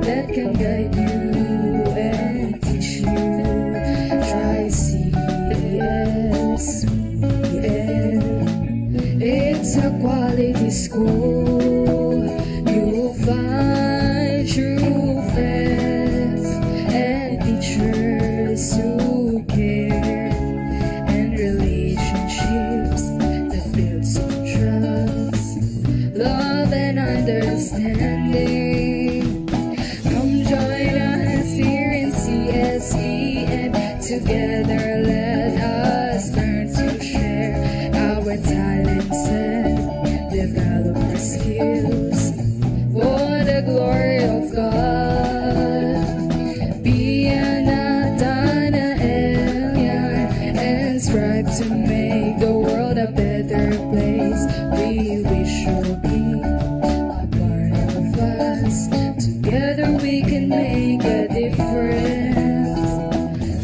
that can guide you and teach you. Try CESPN. It's a quality school. You'll find true friends and teachers who care, and relationships that build some trust, love and understanding. Come join us here in CSE, and together let us learn to share our talents and develop our skills for the glory of God. Be an Nathanaelian and strive to make the world a better place. We wish you'll be a part of us. Together we can make a difference.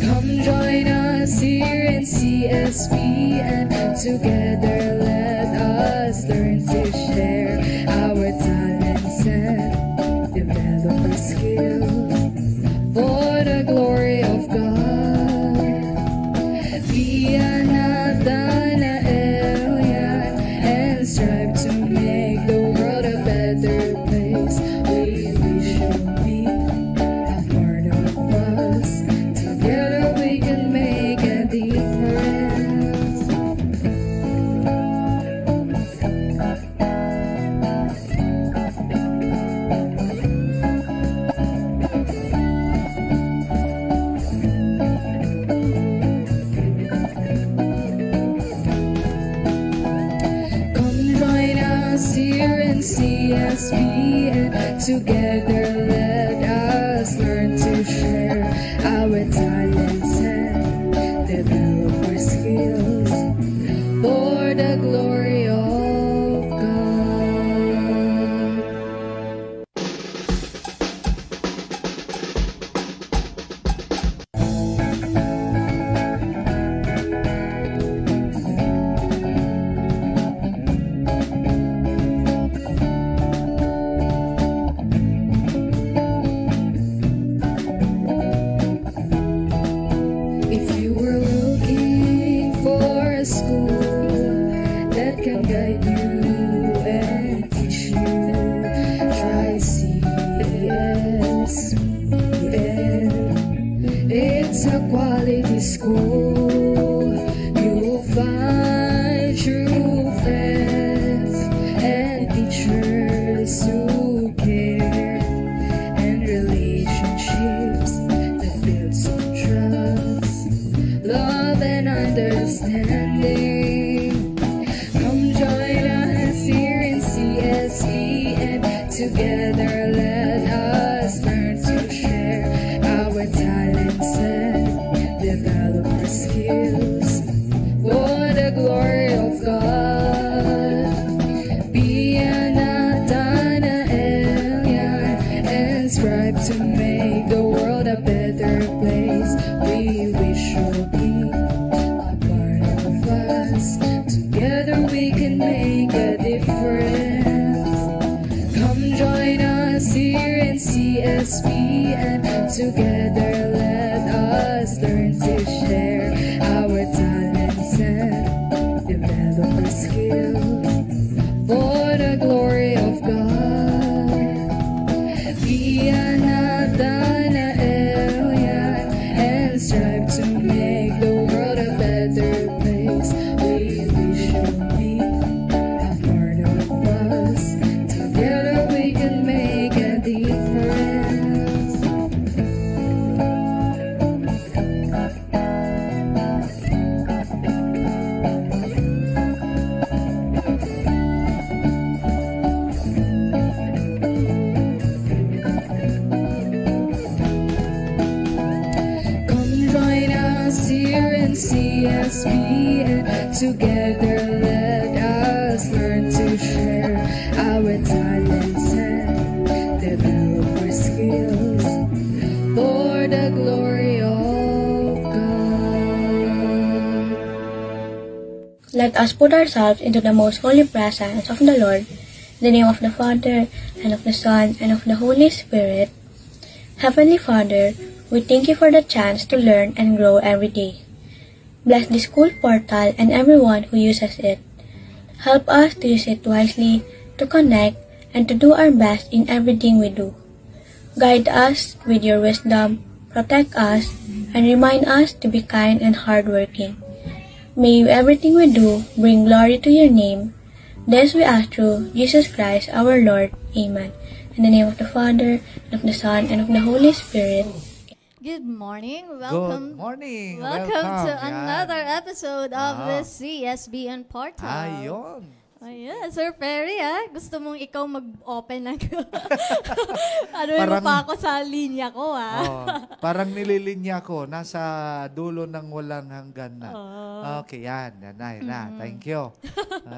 Come join us here in CSP, and together let us learn to share our talents and develop our skills for the glory of God. Be a Nathanaelian and strive to make the world a better place. We wish you'll be a part of us. Together we can make a difference. Come join us here in CSP, and together let us learn to share our talents and develop our skills for the glory of God. If you were looking for a school that can guide you and teach you, try CESPN. It's a quality school. You'll find true friends and teachers who care, and relationships that build some trust, love and understanding. Come join us here in CSE, and together let us learn to share our talents and develop our skills for the glory of God. Be a Nathanaelian and strive to make the world a better place. We wish you'll be a part of us. Together we can make a difference. Come join us here in CSP, and together let us learn to share our talents and develop our skills for the glory of God. Be a Nathanaelian and strive to make the world a better place. We wish you'll be a part of us. Together we can make a difference. Come join us here in CSP, and together let us learn to share our talents and develop our skills for the glory of God. Let us put ourselves into the most holy presence of the Lord, in the name of the Father, and of the Son, and of the Holy Spirit. Heavenly Father, we thank you for the chance to learn and grow every day. Bless the school portal and everyone who uses it. Help us to use it wisely, to connect, and to do our best in everything we do. Guide us with your wisdom, protect us, and remind us to be kind and hardworking. May everything we do bring glory to your name. This we ask through Jesus Christ our Lord. Amen. In the name of the Father, and of the Son, and of the Holy Spirit. Good morning. Good morning. Welcome to Yan. another episode of the CSBN Portal. Ayun. Ayan, Sir Perry, gusto mong ikaw mag-open ng Parang- pa ako sa linya ko, Parang nililinya ko. Nasa dulo ng walang hanggan na. Okay, yan. Yan na. Thank you.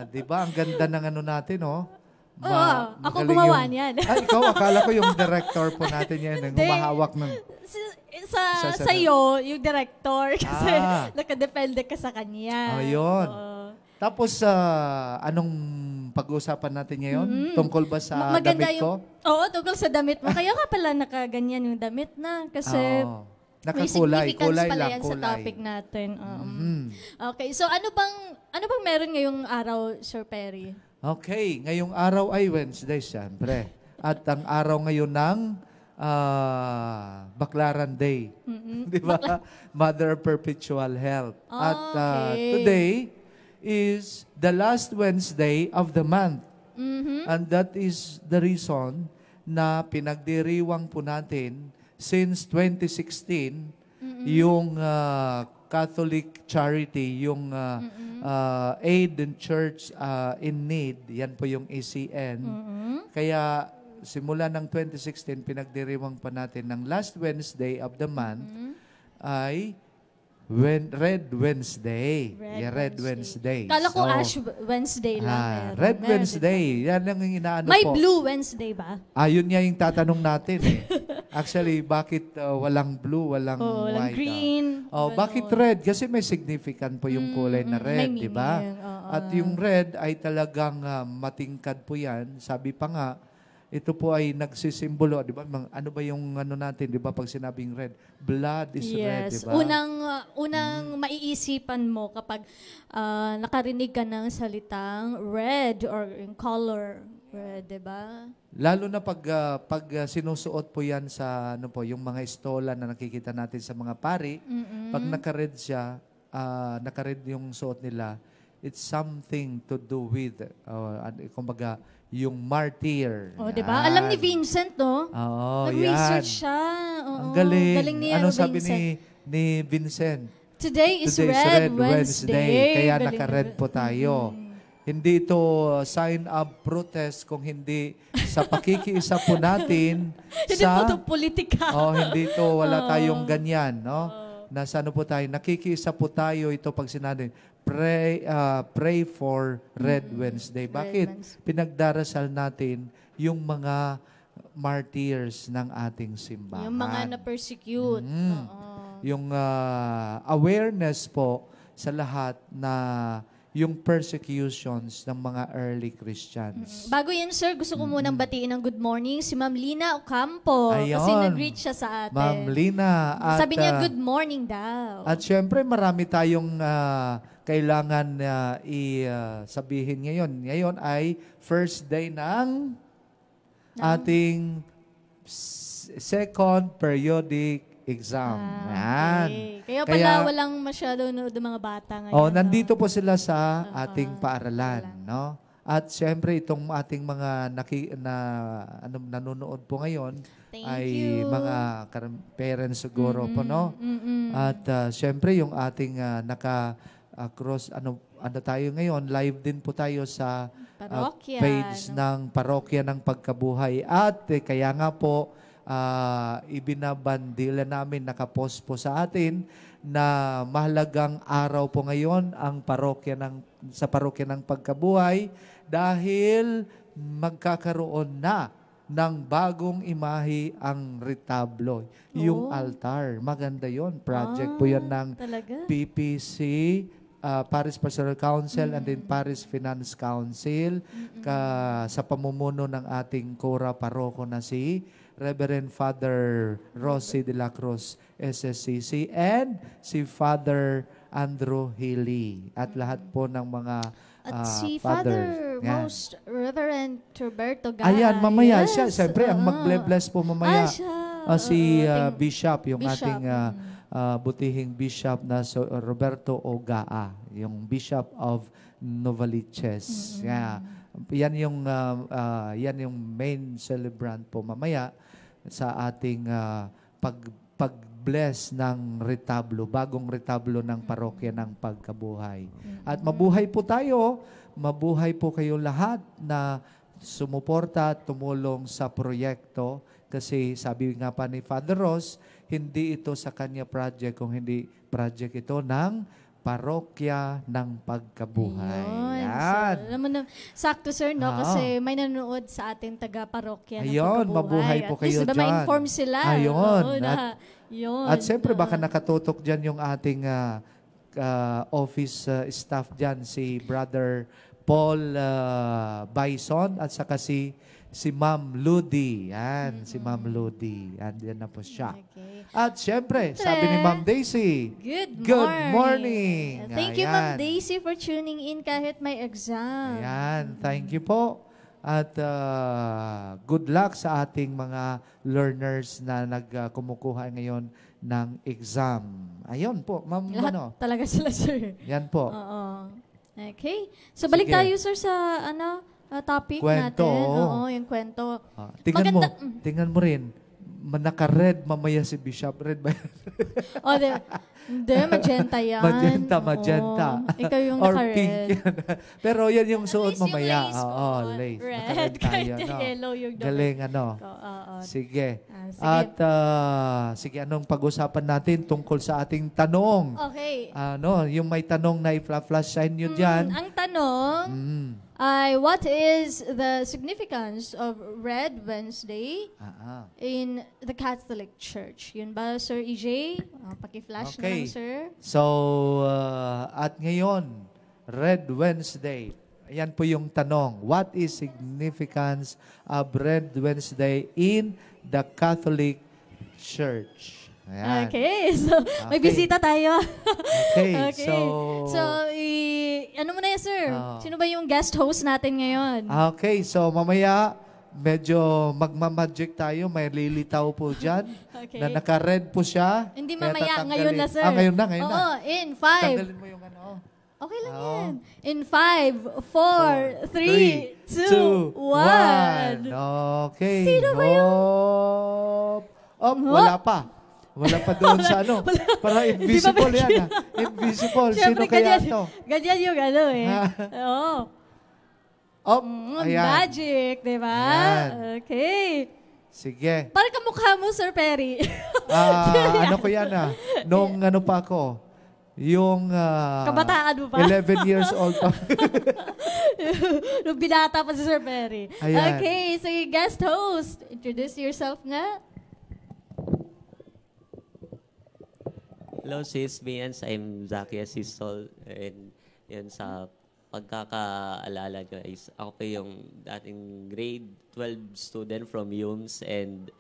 Diba, ang ganda ng ano natin, oh. Ako magaling gumawa yung- niyan. Ay, ikaw, akala ko yung director po natin yan. Yung Hindi. humahawak ng... Sa'yo, yung director, kasi Ah. nakadepende ka sa kanya. Ayun. Oo. Tapos, anong pag-uusapan natin ngayon? Tungkol ba sa Maganda damit ko? Oo, tungkol sa damit mo. Kaya ka pala nakaganyan yung damit na. Kasi Oo. may Nakakulay. significance Kulay pala lang, yan sa kulay. topic natin. Mhm. Okay, so ano bang meron ngayong araw, Sir Perry? Okay, ngayong araw ay Wednesday, siyempre. At ang araw ngayon ng Baclaran Day. Di ba? Mother of Perpetual Health. At Okay. today is the last Wednesday of the month. And that is the reason na pinagdiriwang po natin since 2016 yung Catholic Charity, yung Aid and Church in Need, yan po yung ACN. Kaya simula ng 2016, pinagdiriwang pa natin ng last Wednesday of the month ay Red Wednesday. Red Wednesday. Kala ko So, Ash Wednesday lang. meron. Red Meron, Wednesday. diba? Yan ang inaano May po. Blue Wednesday ba? Yun nga yung tatanong natin eh. Actually, bakit walang blue, walang Walang white? green. Bakit red? Kasi may significant po yung kulay na red, may di ba? meaning, oo. At yung red ay talagang matingkad po yan. Sabi pa nga, ito po ay nagsisimbolo, di ba? Ano ba yung ano natin, di ba? Pag sinabing red, blood is red, di Yes. ba? Unang maiisipan mo kapag nakarinig ka ng salitang red or in color red, di ba? Lalo na pag sinusuot po yan sa ano po, yung mga estola na nakikita natin sa mga pari, pag naka-red siya, naka-red yung suot nila, it's something to do with, kumbaga, yung martyr. Oh, di ba? Yan. Alam ni Vincent, no? Oo, Nag-research yan. siya. Oo, Ang galing. Galing ni Anong sabi Vincent. ni Vincent? Today is Today is Red Red Wednesday. Kaya Galing naka-red po tayo. Hindi ito sign of protest kung hindi sa pakikiisa po natin Hindi sa... po ito politika. hindi ito, wala tayong ganyan, no? Nasa ano po tayo, nakikiisa po tayo ito pag sinabi, pray for Red Wednesday. Bakit? Wednesday. Pinagdarasal natin yung mga martyrs ng ating simbahan. Yung mga na-persecute. Oo. Yung awareness po sa lahat na yung persecutions ng mga early Christians. Bago yan, sir, gusto ko munang batiin ng good morning si Ma'am Lina Ocampo. Kasi Ayun. nag-reach siya sa atin. Ma'am Lina. At, Sabi niya, good morning daw. At syempre, marami tayong kailangan sabihin ngayon. Ngayon ay first day ng ating second periodic exam. Yan. Okay. Kaya pala walang masyado nood ng mga bata ngayon. Nandito po sila sa ating paaralan, no? At syempre itong ating mga nanonood po ngayon Thank ay you. mga parents siguro po, no? At syempre yung ating cross ano tayo ngayon, live din po tayo sa Parokya, page ng Parokya ng Pagkabuhay. At kaya nga po ibinabandila namin, nakapost po sa atin na mahalagang araw po ngayon ang sa Parokya ng Pagkabuhay dahil magkakaroon na ng bagong imahe ang retablo, yung altar. Maganda yon. Project po yan ng talaga? PPC, Paris Pastoral Council, and then Paris Finance Council, sa pamumuno ng ating Cora Paroko na si Reverend Father Rossi de la Cruz, SSCC, and si Father Andrew Healy. At lahat po ng mga At si fathers. Father Yan. Most Reverend Roberto Gay. Ayan, mamaya Yes, siya. Siyempre, ang magle-bless po mamaya. siya. Si Ating Bishop, yung Bishop. ating butihing Bishop na Roberto Ogaa, yung Bishop of Novaliches. Yeah. Yan yung main celebrant po mamaya sa ating pag-bless ng retablo, bagong retablo ng parokya ng pagkabuhay. At mabuhay po tayo, mabuhay po kayo lahat na sumuporta at tumulong sa proyekto kasi sabi nga pa ni Father Ross, hindi ito sa kanya project kung hindi project ito ng parokya ng pagkabuhay. Ayun. Yan. So, alam mo na, sakto sir, no? Ah. Kasi may nanonood sa ating taga-parokya ng Ayun, pagkabuhay. mabuhay po At least, kayo diba, dyan. ma-inform sila. Ayun. Oo, yun. At siyempre baka nakatutok dyan yung ating office staff dyan, si Brother Paul Bison at saka si Ma'am Ludi. Yan, si Ma'am Ludi. Yan na po siya. Okay. At siyempre, sabi ni Ma'am Daisy, Good morning. Thank you, Ma'am Ayan. Daisy, for tuning in kahit may exam. Ayan, thank you po. At good luck sa ating mga learners na kumukuha ngayon ng exam. Ayun po, Ma'am. Lahat talaga sila, sir. Yan po. Oo. Okay. So, balik Sige. tayo, sir, sa topic Kwento. natin. Oo, yung kwento. Tingnan mo rin. Naka-red mamaya si Bishop. Red ba yan? Hindi, magenta yan. Magenta. Oo. Ikaw yung Or naka-red. pink yan. Pero yan yung suot At least mamaya. yung lace mo, Oo, lace. red. Naka-red tayo, Kahit no? yellow yung damit. Galing, ano? Oo. Sige. Sige. At sige, anong pag-usapan natin tungkol sa ating tanong? Okay. Yung may tanong na i-flash sign nyo dyan. Ang tanong ay, what is the significance of Red Wednesday in the Catholic Church? Yun ba, Sir EJ? Paki-flash na lang, sir. So, at ngayon, Red Wednesday. Ayan po yung tanong. What is significance of Red Wednesday in the Catholic Church? Ayan. Okay, so may bisita tayo. Okay, So, ano mo na yan, sir? Sino ba yung guest host natin ngayon? Okay, so mamaya, medyo magmamagic tayo. May lilitaw po dyan. Okay. Na naka-red po siya. Hindi Kaya mamaya, tatanggalin. ngayon na, sir. Ngayon na. Oo, in 5. Tanggalin mo yung ano. Okay lang yan. In 5, 4, 3, 2, 1. Okay. Sino ba yun? Wala pa. Wala pa doon sa ano. Parang invisible yan. Invisible. Sino Siyempre, kaya ito? ganyan yung ano eh. Oo. Ayan. Magic, di ba? Ayan. Okay. Sige. Parang kamukha mo, Sir Perry. Ano ko yan nung ano pa ako, yung Kabataan mo pa? 11 years old pa. Nung binata pa si Sir Perry. Ayan. Okay, sige, guest host. Introduce yourself nga. Hello, sis Bians. I'm Zacchaeus Sistol. And yun, sa pagkakaalala nyo, ako pa yung dating grade 12 student from UMS and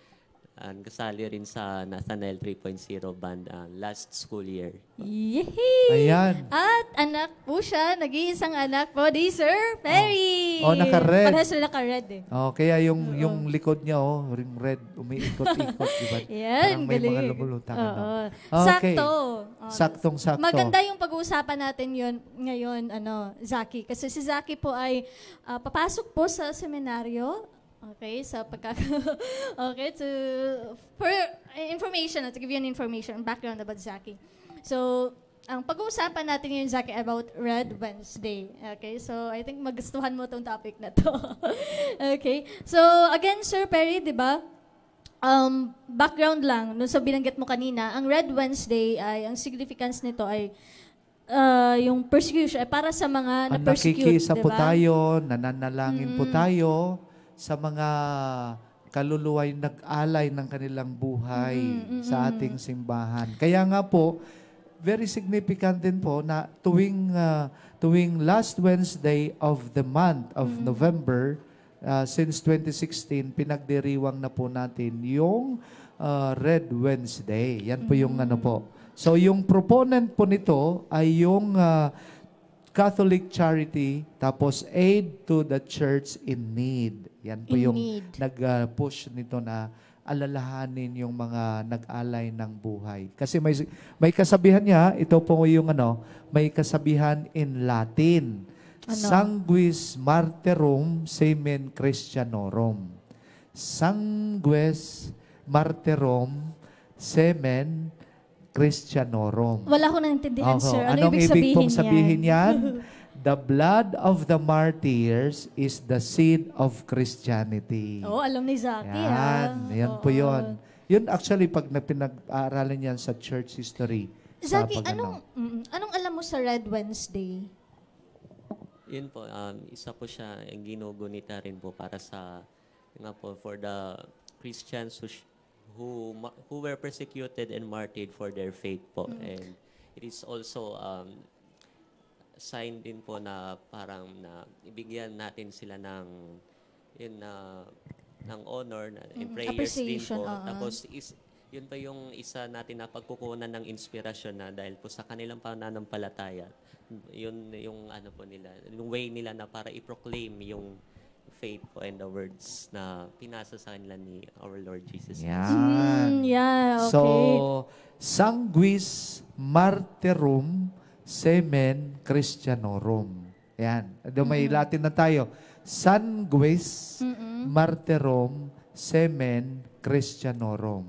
kasali rin sa Nathanael 3.0 band last school year. Yehey! Ayan. At anak po siya, nag-iisang anak po, di Sir Perry. naka-red. Parehas sila naka-red eh. Kaya yung likod niya, ring red, umiikot-ikot, di ba? Yan, Parang may galing. mga lumulutang. Sakto. Saktong-sakto. Maganda yung pag-uusapan natin yun ngayon, Zaki. Kasi si Zaki po ay papasok po sa seminaryo. Okay, sa okay, for information, to give you an information, background about Zaki. So, ang pag-uusapan natin ngayon, Zaki, about Red Wednesday. Okay, so I think magustuhan mo tong topic na to. Okay, so again, Sir Perry, di ba? Background lang, nung sa binanggit mo kanina, ang Red Wednesday ay, ang significance nito ay yung persecution, ay para sa mga na-persecute, Nakikisa di po ba? tayo, nananalangin po tayo sa mga kaluluwa yung nag-alay ng kanilang buhay sa ating simbahan. Kaya nga po, very significant din po na tuwing last Wednesday of the month of November, since 2016, pinagdiriwang na po natin yung Red Wednesday. Yan po yung ano po. So yung proponent po nito ay yung Catholic Charity, tapos Aid to the Church in Need. Yan po In yung need. nag-push nito na alalahanin yung mga nag-alay ng buhay. Kasi may kasabihan niya, ito po yung may kasabihan in Latin. Sanguis martyrum semen Christianorum. Sanguis martyrum semen Christianorum. Wala ko naintindihan, sir. Ano Anong ibig ibig pong sabihin sabihin yan? The blood of the martyrs is the seed of Christianity. Oo, alam ni Zaki, Yan po yun. Yun actually, pag pinag-aaralan yan sa church history. Zaki, anong alam mo sa Red Wednesday? Yun po, isa po siya, ang ginugunita rin po para sa, for the Christians who were persecuted and martyred for their faith po. And it is also sign din po na parang na ibigyan natin sila ng honor and prayers din po. Tapos yun pa yung isa natin na pagkukunan ng inspirasyon na dahil po sa kanilang pananampalataya, yun yung po nila, yung way nila na para i-proclaim yung faith po and the words na pinasa sa kanila ni our Lord Jesus. Yan. Okay. So, sanguis martyrum semen Christianorum. Yan. May Latin na tayo. Sanguis martyrum semen Christianorum.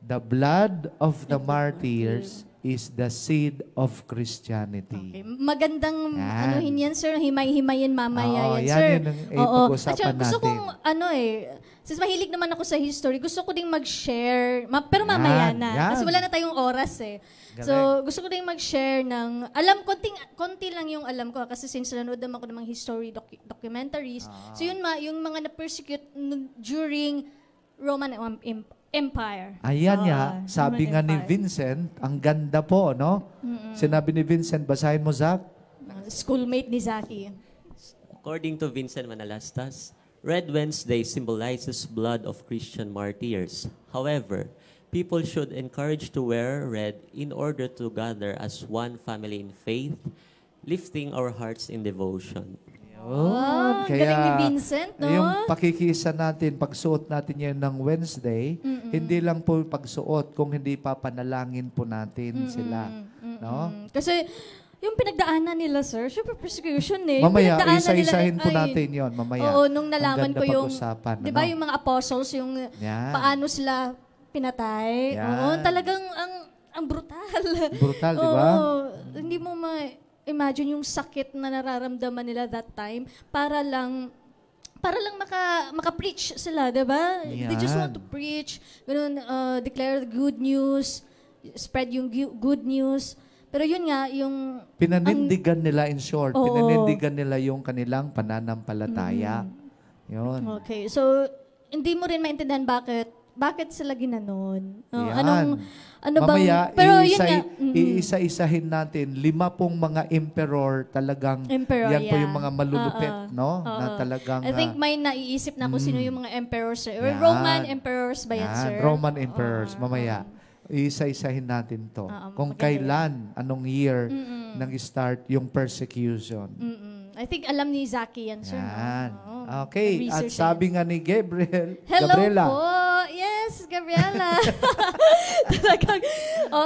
The blood of the martyrs is the seed of Christianity. Okay. Magandang Yan. anuhin yan, sir. Himay-himayin mamaya yan, yan sir. yun ang ipag-usapan At saka gusto natin. kong, since mahilig naman ako sa history, gusto ko ding mag-share, pero mamaya Yan, na. yan. Kasi wala na tayong oras eh. Galing. So, gusto ko ding mag-share ng, konti lang yung alam ko, kasi since nanood naman ako ng mga history documentaries. So, yun yung mga na-persecute during Roman Empire. Ayan nga, sabi nga ni Vincent, ang ganda po, no? Sinabi ni Vincent, basahin mo, Zach. Schoolmate ni Zaki. According to Vincent Manalastas, Red Wednesday symbolizes blood of Christian martyrs. However, people should encourage to wear red in order to gather as one family in faith, lifting our hearts in devotion. Galing ni Vincent, no? Yung pakikiisa natin, pagsuot natin yan ng Wednesday, hindi lang po pagsuot, kung hindi papanalangin po natin sila. No? Kasi, yung pinagdaanan nila, sir, syempre persecution eh. Mamaya, Yung pinagdaanan isa-isahin nila, po natin yon mamaya. Oo, nung nalaman Ang ko ganda yung, pag-usapan, di ba ano? yung mga apostles, yung Yan. paano sila pinatay. Yan. Oo, talagang ang brutal. Brutal, di ba? Oo, hindi mo imagine yung sakit na nararamdaman nila that time para lang maka-preach sila, 'di ba? They just want to preach, ganun, declare the good news, spread yung good news. Pero yun nga, yung Pinanindigan nila, in short, pinanindigan nila yung kanilang pananampalataya. Yun. Okay. So, hindi mo rin maintindihan bakit sila ginanon. Yan. Ano Mamaya, bang, pero yun nga, iisa-isahin natin, 5 mga emperor talagang, Emperor, yan po yeah. yung mga malulupit, no? Oo. Na talagang, I think may naiisip na kung sino yung mga emperors. Or Yan. Roman emperors ba yan, sir? Roman emperors, mamaya. Isa-isahin natin to. Kung kailan, anong year, nag-start yung persecution. I think alam ni Zaki yan, sir. Yan. Oo. Okay. At Research sabi nga ni Hello Gabriela. po. Yes, Gabriela.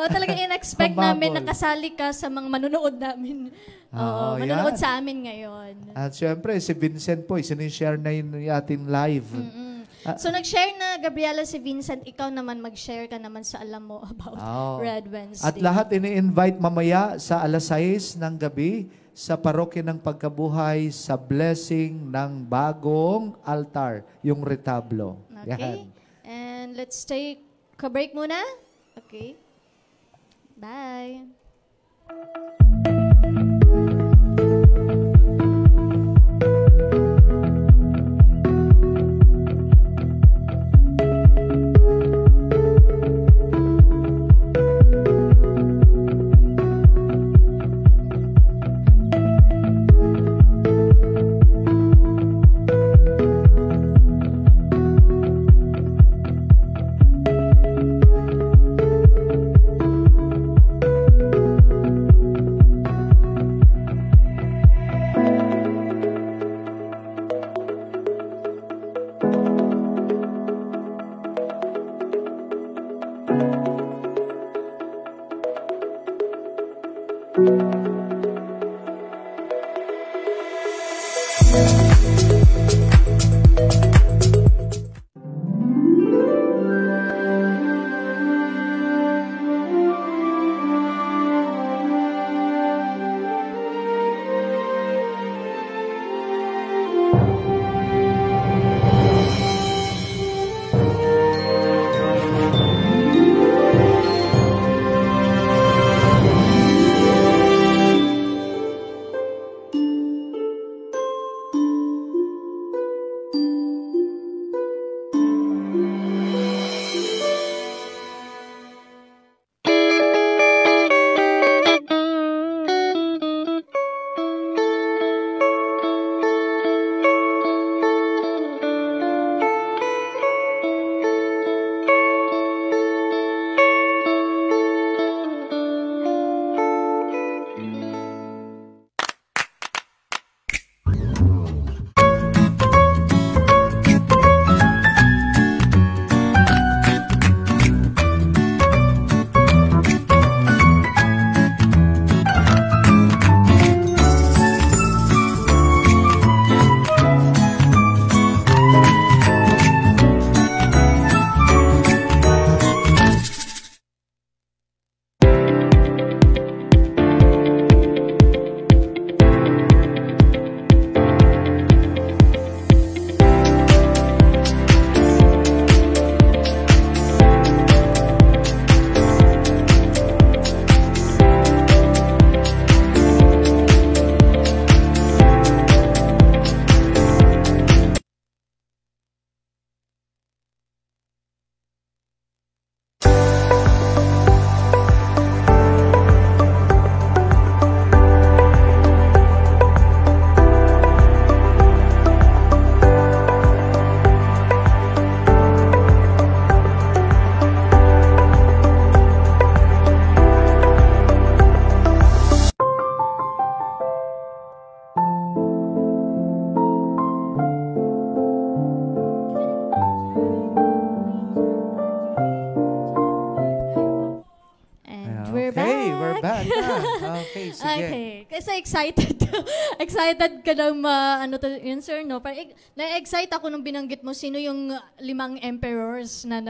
talagang in-expect namin na kasali ka sa mga manunood namin. Manunood sa amin ngayon. At syempre, si Vincent po, sinishare na yun yung ating live. So, nag-share na, Gabriela, si Vincent. Ikaw naman, mag-share ka naman sa alam mo about Red Wednesday. At lahat ini-invite mamaya sa 6:00 ng gabi sa Parokya ng Pagkabuhay sa blessing ng bagong altar, yung retablo. Okay. Yan. And let's take a break muna. Okay. Bye. Okay, sige. Okay. Kasi excited. Excited ka daw ano to yun, sir, no? Parang na-excite ako nung binanggit mo sino yung 5 emperors na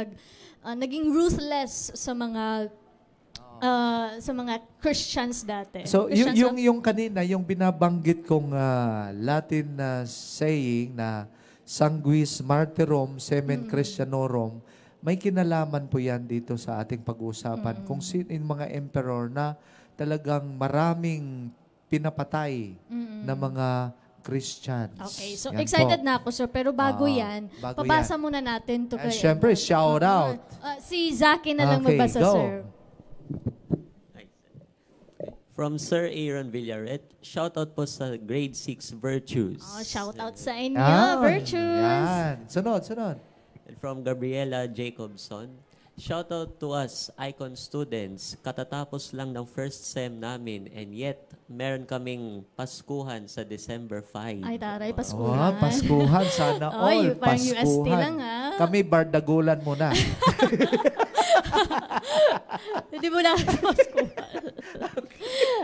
naging ruthless sa mga Christians dati. So, Christians yung kanina, yung binabanggit kong Latin saying na sanguis martyrum semen Christianorum, may kinalaman po yan dito sa ating pag-uusapan. Kung yung mga emperor na talagang maraming pinapatay na mga Christians. Okay, so Yan excited po. na ako, sir. Pero bago yan, bago pabasa yan. muna natin to kay... Siyempre, shout out. Si Zaki na lang Okay, magbasa, go. sir. From Sir Aaron Villaret, shoutout po sa grade 6 Virtues. Oh, shout out sa inyo, Ah, Virtues. Yan. Sunod. And from Gabriela Jacobson, shoutout to us, Icon students. Katatapos lang ng first sem namin and yet meron kaming Paskuhan sa December 5. Ay, taray, Oh, Paskuhan. Paskuhan. Sana all. Parang UST Paskuhan. lang, ah. Kami bardagulan muna. Hindi mo lang Paskuhan.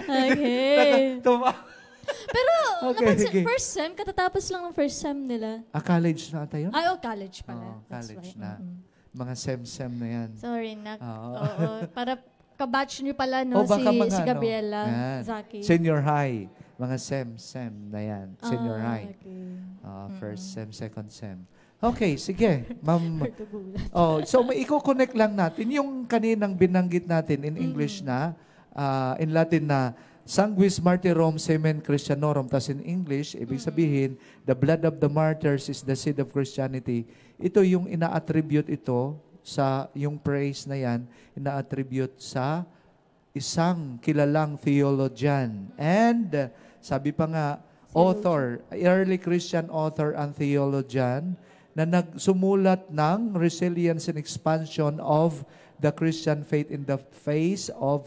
Okay. Pero, Okay, napansin, okay. first sem, katatapos lang ng first sem nila. College na ata yun? Ay, college pala. Oo, That's college why. na. Mga sem-sem na yan. Sorry, nak. Oo. Oo. Para kabatch nyo pala, no? Baka mga si Gabriela, yan. Zaki. Senior high. Mga sem na yan. Senior high. Okay. First sem, second sem. Okay, sige. Ma'am. Bardagulan. So may i-connect lang natin yung kaninang binanggit natin in English na, in Latin na, Sanguis martyrum semen Christianorum. Tas in English, ibig sabihin, the blood of the martyrs is the seed of Christianity. Ito yung ina-attribute ito sa, yung praise na yan, ina-attribute sa isang kilalang theologian. And sabi pa nga, author, early Christian author and theologian, na nagsumulat ng resilience and expansion of the Christian faith in the face of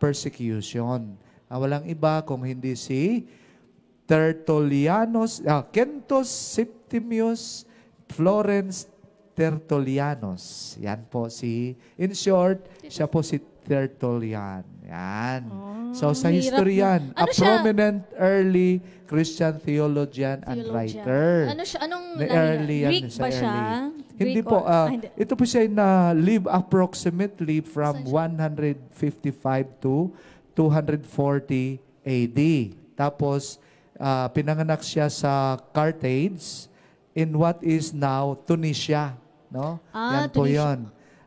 persecution. Walang iba kung hindi si Quintus Septimius Florence Tertullianus. Yan po in short, siya po si Tertullian. Yan. So sa history yan, Ano a siya? prominent early Christian theologian and writer. Ano siya? Anong Na lahi? early yan, Greek sa ba siya? early. Hindi Greek po. hindi. Ito po siya na live approximately from 155 to 240 AD. Tapos, pinanganak siya sa Carthage in what is now Tunisia. No? Yan po Tunisia. yun.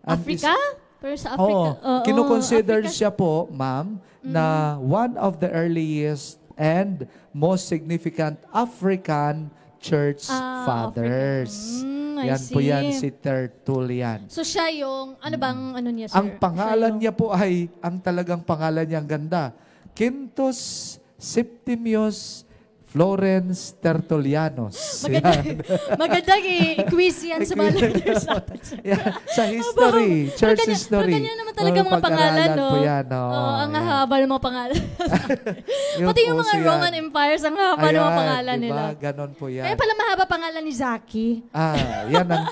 And Africa? Pero sa Africa. Oo. Kinukonsider Africa. siya po, ma'am, na one of the earliest and most significant African church fathers. I Yan po see. yan, si Tertullian. So siya yung, ano bang ano niya, sir? Ang pangalan niya po ay, ang talagang pangalan niya, ang ganda. Quintus Septimius Florence Tertullianos. Magandang i-quiz yan sa mga learners natin, sir. Yeah, sa history, church history. Pero ganyan naman talaga mga pangalan, no? Po yan, no? Oo, ang Yan. haba ng mga pangalan. Yun Pati yung po mga siya. Roman empires, ang haba ng mga pangalan diba? nila. Ganon po yan. Kaya pala mahaba pangalan ni Zaki. Yan ang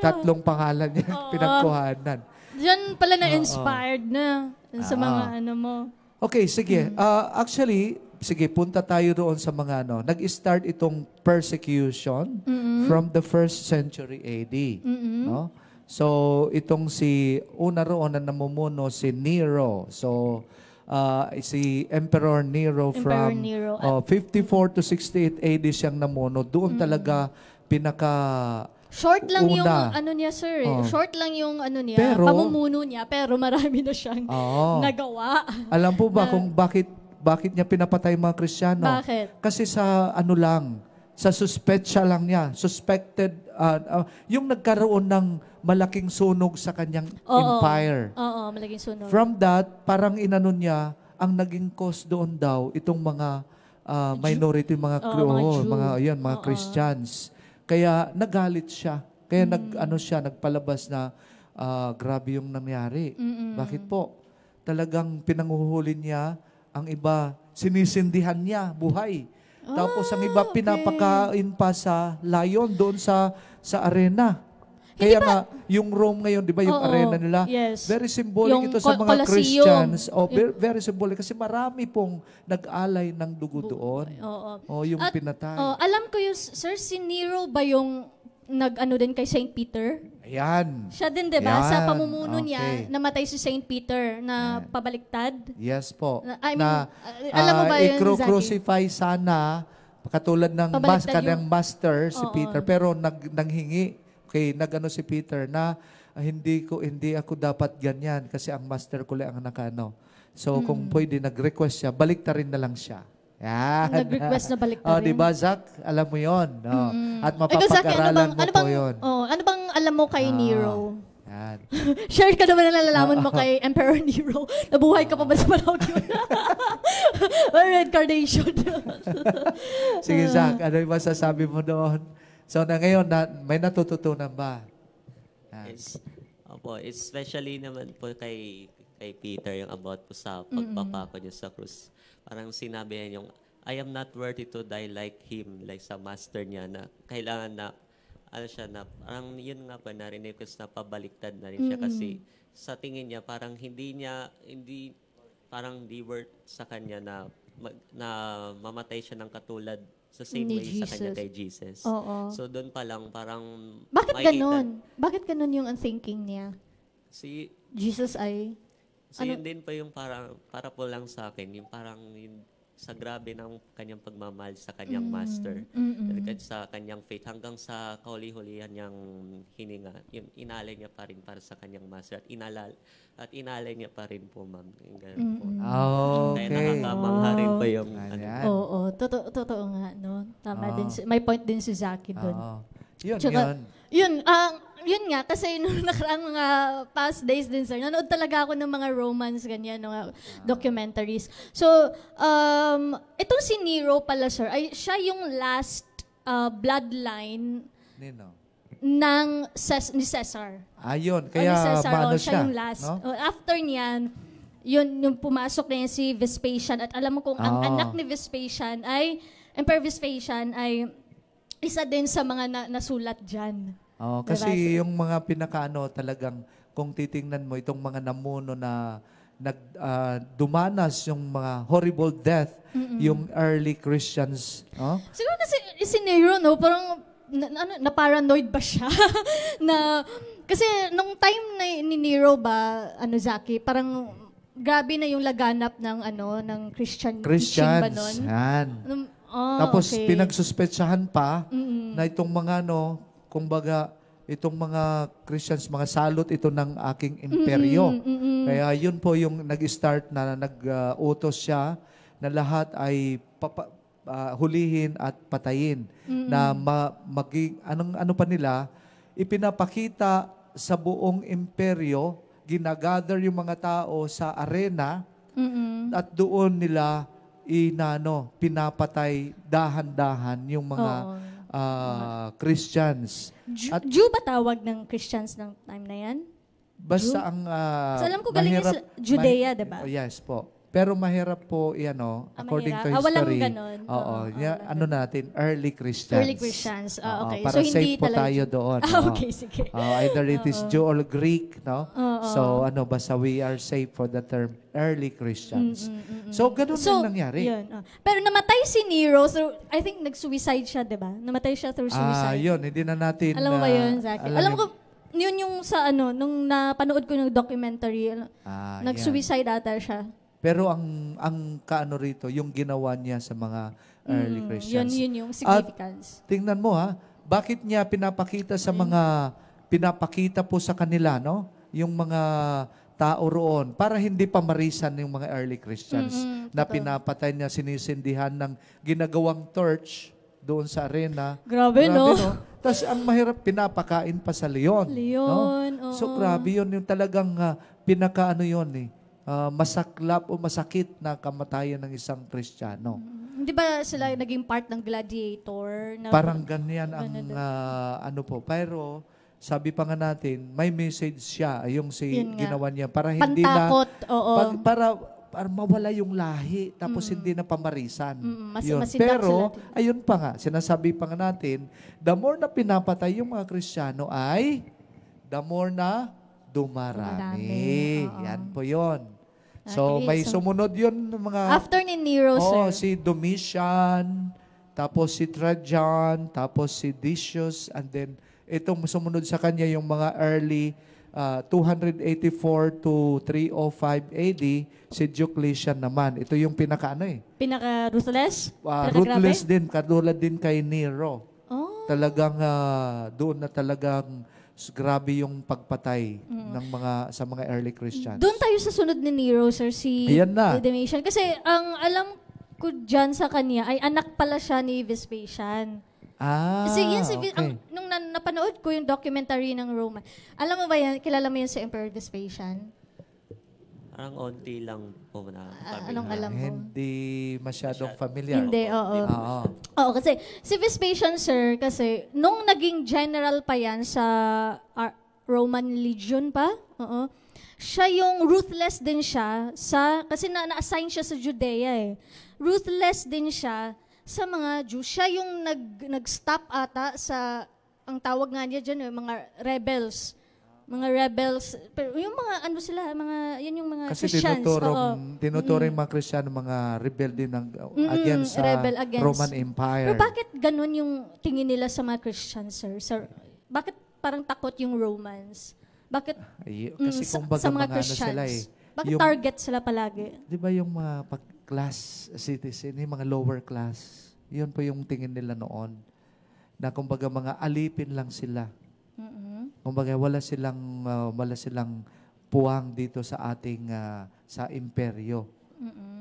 tatlong pangalan niya pinagkuhanan. Diyan pala na-inspired na sa mga ano mo. Okay, sige. Actually, sige, punta tayo doon sa mga ano. Nag-start itong persecution from the 1st century AD. No? So, itong si una roon na namumuno si Nero. So, si Emperor Nero from Nero. 54 to 68 AD siyang namuno. Doon talaga pinaka Short lang yung una. ano niya, sir. Short lang yung ano niya, Pero, pamumuno niya, pero marami na siyang nagawa. Alam po ba kung bakit niya pinapatay mga Kristiyano? Bakit? Kasi sa ano lang, sa suspetsya lang niya. Suspected, yung nagkaroon ng malaking sunog sa kanyang empire. Oo, malaking sunog. From that, parang inano niya, ang naging cause doon daw, itong mga minority, mga Jew. mga Christians. Kaya nagalit siya. Kaya nagpalabas na grabe yung nangyari. Bakit po? Talagang pinanguhuli niya, ang iba sinisindihan niya buhay. Tapos ang iba pinapakain pa sa lion doon sa arena. Kaya nga, yung Rome ngayon, di ba, yung arena nila, very symbolic Yung ito sa mga Colosseum. Christians. Very symbolic kasi marami pong nag-alay ng dugo doon. Yung pinatay. Alam ko yung, sir, si Nero ba yung nag-ano din kay Saint Peter? Ayan. Siya din, di ba? Sa Yan. pamumuno niya, Okay. namatay si Saint Peter na pabaliktad. Yes po. I mean, alam mo ba yun, Zaki? I-crucify sana, katulad ng Pabaliktad kanyang yung- master, si Peter, pero nanghingi. Okay, nagano si Peter na hindi ako dapat ganyan kasi ang master ko lang ang nakano. So kung pwede nag-request siya, baliktarin na lang siya. Yan. Nag-request na baliktarin. Di ba, Zach? Alam mo 'yon, no? At Ikaw, Zaki, mapapag-aralan mo po 'yon. Ano bang alam mo kay Nero? Yan. Share ka naman na nalalaman mo kay Emperor Nero. Nabuhay ka pa ba sa panahon yun? Reincarnation. Sige, Zach, ano yung masasabi mo doon? So na ngayon, may natututunan ba? Especially naman po kay Peter, yung about po sa pagpapako niya sa krus. Parang sinabi niya yung, I am not worthy to die like him, like sa master niya, na kailangan na, parang yun nga po, narinig ko na pabaliktad na rin siya kasi sa tingin niya, parang parang di worth sa kanya na mamatay siya ng katulad sa same Ni way sa kanya Jesus. kay Jesus. Oo. So doon pa lang parang Bakit makikita- ganun? Bakit ganun yung thinking niya? Si Jesus ay... yun din pa yung para po lang sa akin, yung parang yung, sa grabe ng kanyang pagmamahal sa kanyang master, talaga sa kanyang faith, hanggang sa kahuli-hulihan niyang hininga, yung inalay niya pa rin para sa kanyang master at inalay niya pa rin po, ma'am. Yung ganun po. Okay. Kaya nakakamangha rin pa yung Ayan. Oo, totoo nga, no? Tama din. May point din si Zaki doon. Yun, Tsaka, yun. Yun nga, kasi nung nakaraang mga past days din, sir, nanood talaga ako ng mga romance, ganyan, mga documentaries. So, itong si Nero pala, sir, siya yung last bloodline Nino. ni Caesar. Ayun, Ni kaya Caesar, maano siya siya. yung last. No? After niyan, yun, yung pumasok na yan si Vespasian, at alam mo kung ang anak ni Vespasian Emperor Vespasian ay isa din sa mga nasulat dyan. Kasi yung mga pinakaano talagang kung titingnan mo itong mga namuno na dumanas yung mga horrible death, yung early Christians. Siguro kasi si Nero, no, parang na-paranoid ba siya? na, kasi nung time ni Nero ba, Zaki, parang grabe na yung laganap ng Christian teaching ba nun? Christians. Yan. Tapos okay. pinagsuspetsahan pa na itong mga kumbaga, itong mga Christians, mga salot ito ng aking imperyo. Kaya yun po yung nag-start na nag-utos siya na lahat ay hulihin at patayin. Na ano pa nila, ipinapakita sa buong imperyo, ginagather yung mga tao sa arena at doon nila pinapatay dahan-dahan yung mga Christians. Jew ba tawag ng Christians ng time na yan? Basta ang So, alam ko galing yun sa Judea, diba? Yes po. Pero mahirap po according to mahirap? history. Walang ganon. Natin, early Christians. Early Christians. Okay. Para So, hindi safe po talaga tayo Jew. doon. Okay, sige. Either it is Jew or Greek, no? So, basta we are safe for the term early Christians. So, ganun lang nangyari. Yun, Pero namatay si Nero through, I think nag-suicide siya, di ba? Namatay siya through suicide. Yun, hindi na natin... Alam mo ba yun, Zaki? Alam ko, yun yung sa nung napanood ko ng documentary, nag-suicide ata siya. Pero ang rito, yung ginawa niya sa mga early Christians. Yun yung significance. At tingnan mo bakit niya pinapakita po sa kanila, no? Yung mga tao roon, para hindi pa marisan yung mga early Christians na pinapatay niya, sinisindihan ng ginagawang torch doon sa arena. Grabe no? Tapos ang mahirap, pinapakain pa sa leon. No? So grabe yun, yung talagang masaklap o masakit na kamatayan ng isang Kristiyano. Hindi ba sila naging part ng gladiator? Parang ganyan ang Pero sabi pa nga natin, may message siya, yung ginawa niya para hindi Pantakot, para mawala yung lahi tapos hindi na pamarisan. Masindak Pero sila. ayun pa nga, sinasabi pa nga natin, the more na pinapatay yung mga Kristiyano ay the more na dumarami. Yan po yun. So, Okay, may sumunod yun mga... After ni Nero, sir. si Domitian, tapos si Trajan, tapos si Decius, and then itong sumunod sa kanya yung mga early 284 to 305 AD, si Diocletian naman. Ito yung Pinaka-ruthless? Ruthless din, katulad din kay Nero. Talagang doon na talagang grabe yung pagpatay sa mga early Christians. Doon tayo sa sunod ni Nero, sir, si Ayan na. Domitian. Kasi ang alam ko dyan sa kanya ay anak pala siya ni Vespasian. Kasi yun okay. nung napanood ko yung documentary ng Roman, alam mo ba yan, kilala mo yun si Emperor Vespasian? Parang onti lang po na Anong alam mo? Hindi masyadong familiar. Hindi, oo, kasi si Vespasian, sir, kasi nung naging general pa yan sa Roman Legion pa, siya yung ruthless din siya kasi na-assign siya sa Judea Ruthless din siya sa mga Jews. Siya yung nag-stop ata sa, ang tawag nga niya dyan, mga rebels. Mga rebels, pero yung mga yan yung mga kasi Christians. tinuturing mga Kristiyano, mga rebelde against Roman Empire. Pero bakit ganun yung tingin nila sa mga Christians, sir? Bakit parang takot yung Romans? Bakit kasi kumbaga sa mga mga Christians? Bakit yung, target sila palagi? Di ba yung mga class citizen, yung mga lower class, yun po yung tingin nila noon. Na kumbaga mga alipin lang sila. Kumbaga wala silang puwang dito sa ating sa imperyo.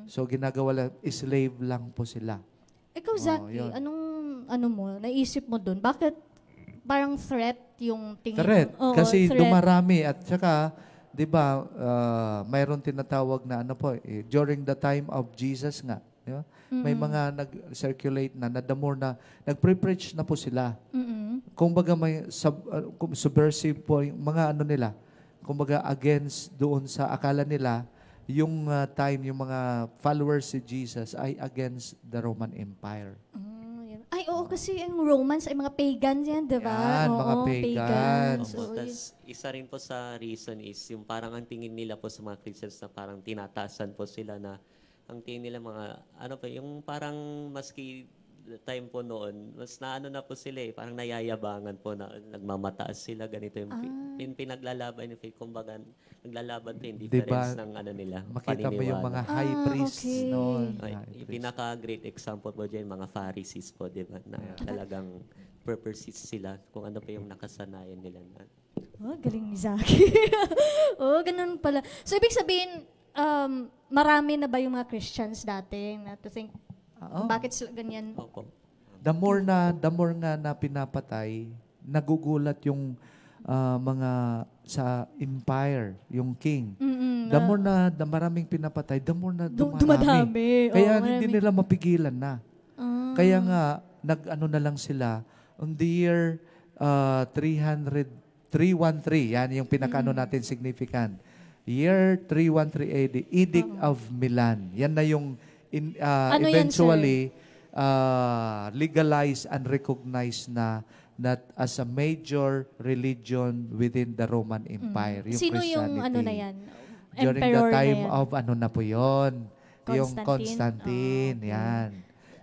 So ginagawa slave lang po sila. Ikaw, Zaki, anong naisip mo doon? Bakit parang threat yung tingin Threat. mo? Kasi threat. dumarami at saka 'di ba mayroon tinatawag na during the time of Jesus nga, di ba? May mga nag-circulate na the more na nagpre-preach na po sila. Kumbaga may subversive po yung mga nila. Kumbaga against doon sa akala nila yung time yung mga followers si Jesus ay against the Roman Empire. Ay, oo, kasi yung Romans ay mga pagans yan, di ba? Yan, mga pagans. Tas isa rin po sa reason is yung parang ang tingin nila po sa mga Christians na parang tinatasan po sila na ang tingin nila mga, yung parang maski the time po noon, mas naano na po sila eh, parang nayayabangan po na nagmamataas sila, ganito yung pinaglalaban yung faith. Kumbaga, naglalaban po yung difference ng ano nila, Makita mo yung mga paniniwala. high priests okay. noon. Ay, High yung priests. pinaka-great example po dyan, mga Pharisees po, di ba? Na talagang purposes sila kung ano pa yung nakasanayan nila na. Oh, galing ni Zaki. Oh, ganun pala. So, ibig sabihin, marami na ba yung mga Christians dati na to think, bakit sila ganyan? Opo. The more nga na pinapatay, nagugulat yung mga sa empire, yung king. The more na maraming pinapatay, the more na dumadami. Kaya hindi nila mapigilan na. Kaya nga, nag-ano na lang sila, on the year 313, yan yung pinaka-ano natin significant. Year 313 AD, Edict of Milan. Yan na yung Ano yan, eventually legalized and recognized na that as a major religion within the Roman Empire. Yung Sino yung Christianity. ano na yan? During the Emperor time na yan? of ano na po yun? Yung Constantine? Constantine, yan.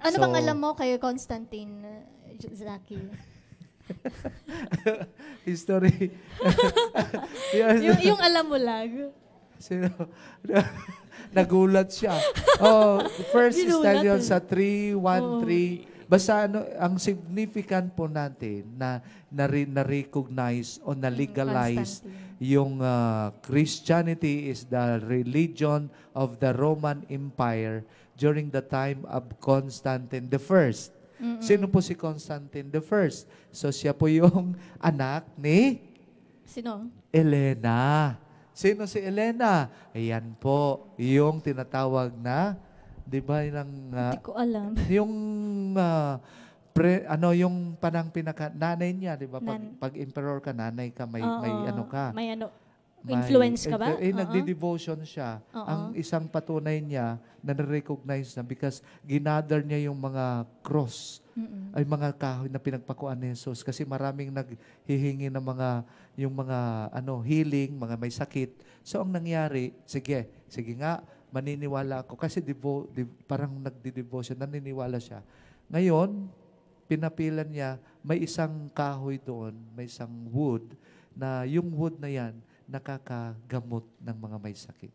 Ano So, bang alam mo kay Constantine, Zaki? History. yung alam mo lang. Sino? Nagulat siya. First Ginulat study yun eh. sa 313. Basta ano, ang significant po natin na recognize o na legalize yung Christianity is the religion of the Roman Empire during the time of Constantine the First. Sino po si Constantine the First? So siya po yung anak ni Sino? Elena. Sino si Elena? Ayan po, yung tinatawag na, di ba, Hindi ko alam. yung, yung nanay niya, di ba? Pag emperor ka, nanay ka, may ano ka. May ano, influence ka ba? Nagdi-devotion siya. Ang isang patunay niya, na-recognize na because ginather niya yung mga cross, ay mga kahoy na pinagpakuan ni Jesus. Kasi maraming naghihingi ng yung mga healing, mga may sakit. So ang nangyari, sige nga, maniniwala ako. Kasi parang nagdi-devotion, naniniwala siya. Ngayon, pinapilan niya, may isang kahoy doon, may isang wood, na yung wood na yan, nakakagamot ng mga may sakit.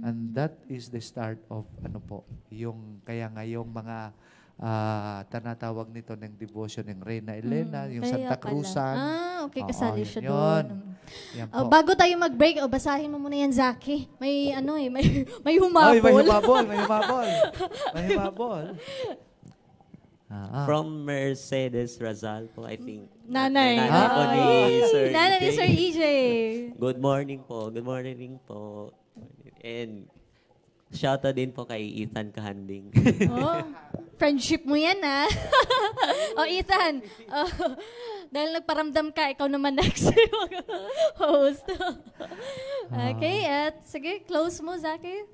And that is the start of kaya nga yung mga tanatawag nito ng devotion ng Reina Elena, yung Kaya Santa pala. Cruzan. Okay, kasali siya yun. doon. Yan po. Bago tayo mag-break, basahin mo muna yan, Zaki. May may humabol. May humabol. From Mercedes Razal po, I think. Nanay. Nanay po ni Sir Nanay ni EJ. Sir EJ. Good morning po. And shoutout din po kay Ethan Kahanding. Friendship mo yan, ha? Ethan. Dahil nagparamdam ka, ikaw naman next host. Okay, at sige, close mo, Zaki.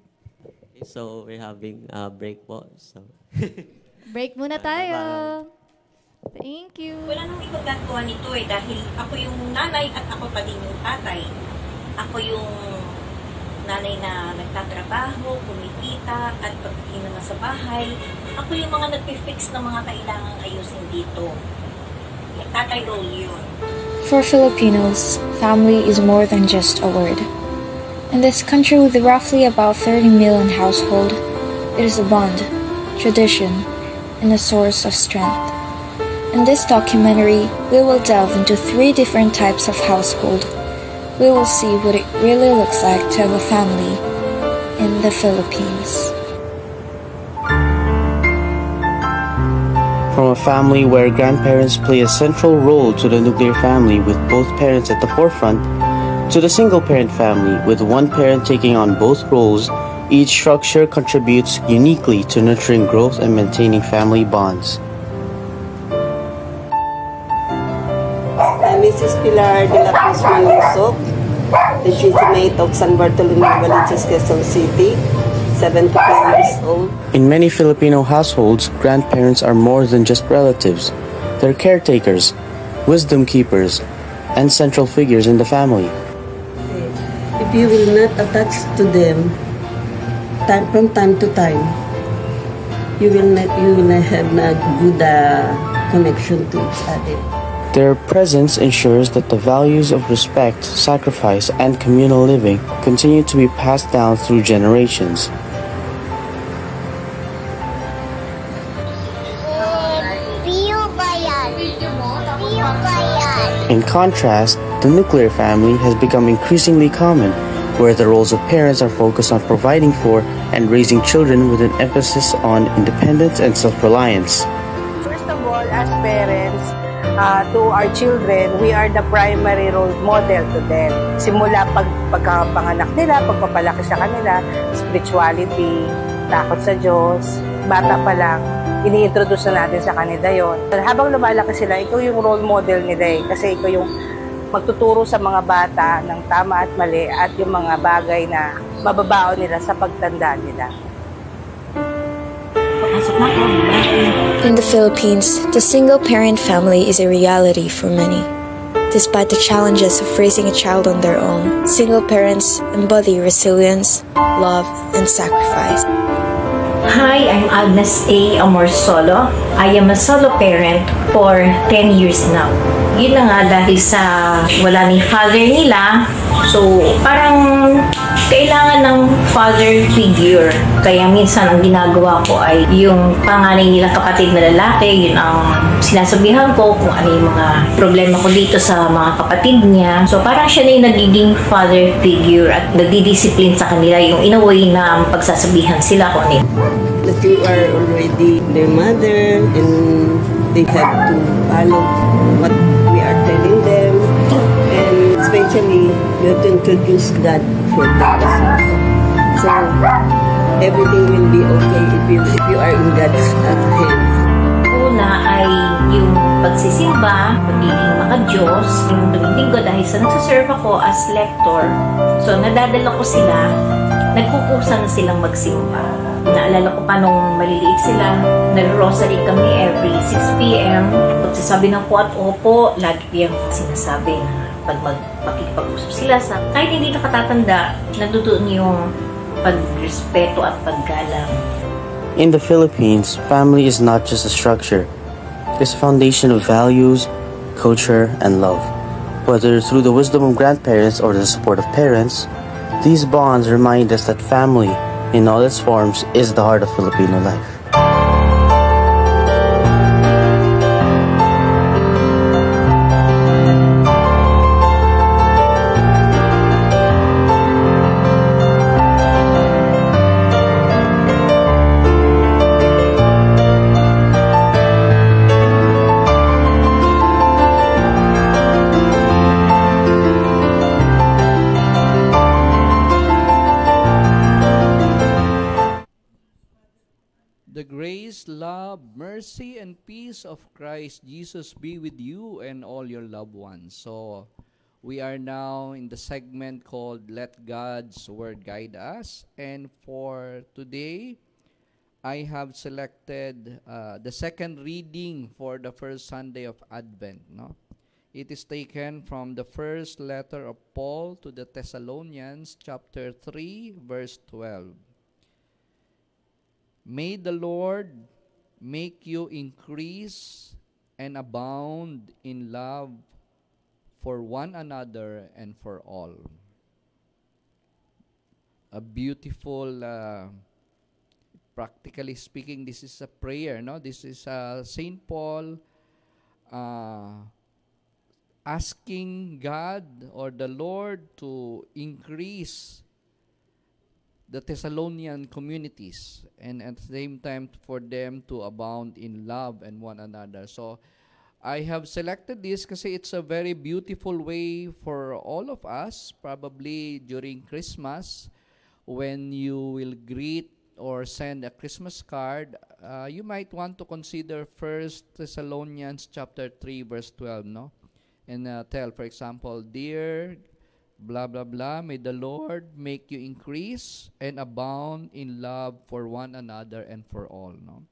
So, we're having a break po. So, Break muna tayo. Bye-bye. Thank you. Wala nang ipagkagawa nito dahil ako yung nanay at ako pa din yung tatay. Ako yung nanay na nagtatrabaho, kumikita, at pagdating naman sa bahay, ako yung mga nagpifix ng mga kailangang ayusin dito. Tatay role yun. For Filipinos, family is more than just a word. In this country with roughly about 30 million households, it is a bond, tradition, and a source of strength. In this documentary, we will delve into 3 different types of household. We will see what it really looks like to have a family in the Philippines. From a family where grandparents play a central role to the nuclear family with both parents at the forefront, to the single-parent family with one parent taking on both roles, each structure contributes uniquely to nurturing growth and maintaining family bonds. Mrs. Pilar de la Cruz Mayusok, legitimate of San Bartolome, Valiches, Quezon City, 75 years old. In many Filipino households, grandparents are more than just relatives. They're caretakers, wisdom keepers, and central figures in the family. If you will not attach to them from time to time, you will not have a good connection to each other. Their presence ensures that the values of respect, sacrifice, and communal living continue to be passed down through generations. In contrast, the nuclear family has become increasingly common, where the roles of parents are focused on providing for and raising children with an emphasis on independence and self-reliance. First of all, as parents, to our children, we are the primary role model to them. Simula pagkapanganak nila, pagpapalaki sa kanila, spirituality, takot sa Diyos, bata pa lang, ini-introduce na natin sa kanila yon. Habang lumalaki sila, ikaw yung role model nila kasi ikaw yung magtuturo sa mga bata ng tama at mali at yung mga bagay na mababaon nila sa pagtanda nila. In the Philippines, the single-parent family is a reality for many. Despite the challenges of raising a child on their own, single parents embody resilience, love, and sacrifice. Hi, I'm Agnes A. Amorsolo. I am a solo parent for 10 years now. Yun na nga dahil sa wala ni father nila, so parang kailangan ng father figure. Kaya minsan ang ginagawa ko ay yung panganay nilang kapatid na lalaki, yun ang sinasabihan ko kung ano yung mga problema ko dito sa mga kapatid niya. So parang siya na yung nagiging father figure at nagdidiscipline sa kanila yung in a way na pagsasabihan sila kung ano. That you are already their mother and they have to follow what we are telling them, and especially you have to introduce God for them. So everything will be okay if you are in God's hands. Una ay yung pagsisimba, pagiging maka-Diyos, yung Domingo dahil sa nagsaserve ako as lector. So nadadala ko sila, nagkukusa na silang magsimba. Naalala ko pa nung maliliit sila, nag-rosary kami every 6 p.m. Pagsasabi ng po at opo, lagi yung sinasabi na pag makikipag-usap sila sa kahit hindi nakatatanda, natutunan yung pagrespeto at paggalang. In the Philippines, family is not just a structure. It's a foundation of values, culture, and love. Whether through the wisdom of grandparents or the support of parents, these bonds remind us that family, in all its forms, is the heart of Filipino life. The grace, love, mercy, and peace of Christ Jesus be with you and all your loved ones. So, we are now in the segment called Let God's Word Guide Us. And for today, I have selected the second reading for the first Sunday of Advent. No? It is taken from the first letter of Paul to the Thessalonians, chapter 3, verse 12. May the Lord make you increase and abound in love for one another and for all. A beautiful, practically speaking, this is a prayer, no? This is Saint Paul asking God or the Lord to increase the Thessalonian communities and at the same time for them to abound in love and one another. So I have selected this kasi it's a very beautiful way for all of us, probably during Christmas, when you will greet or send a Christmas card, you might want to consider 1 Thessalonians chapter 3 verse 12, no? And tell, for example, dear blah, blah, blah, may the Lord make you increase and abound in love for one another and for all. No?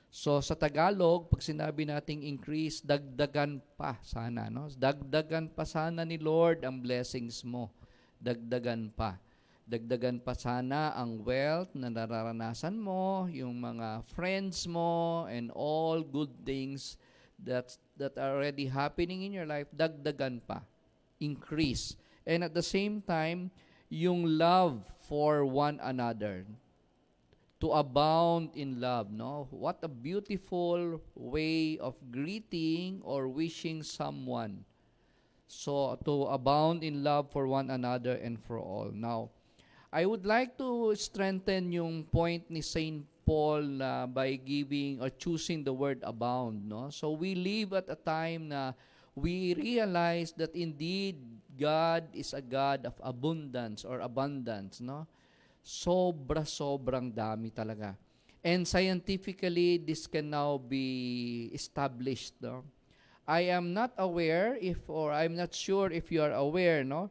So, sa Tagalog, pag sinabi nating increase, dagdagan pa sana. No? Dagdagan pa sana ni Lord ang blessings mo. Dagdagan pa. Dagdagan pa sana ang wealth na nararanasan mo, yung mga friends mo, and all good things that are already happening in your life, dagdagan pa. Increase. And at the same time, yung love for one another. To abound in love, no? What a beautiful way of greeting or wishing someone. So, to abound in love for one another and for all. Now, I would like to strengthen yung point ni Saint Paul na by giving or choosing the word abound, no? So we live at a time na we realize that indeed God is a God of abundance or abundance, no? Sobrang dami talaga. And scientifically, this can now be established, no? I am not aware or I'm not sure if you are aware, no,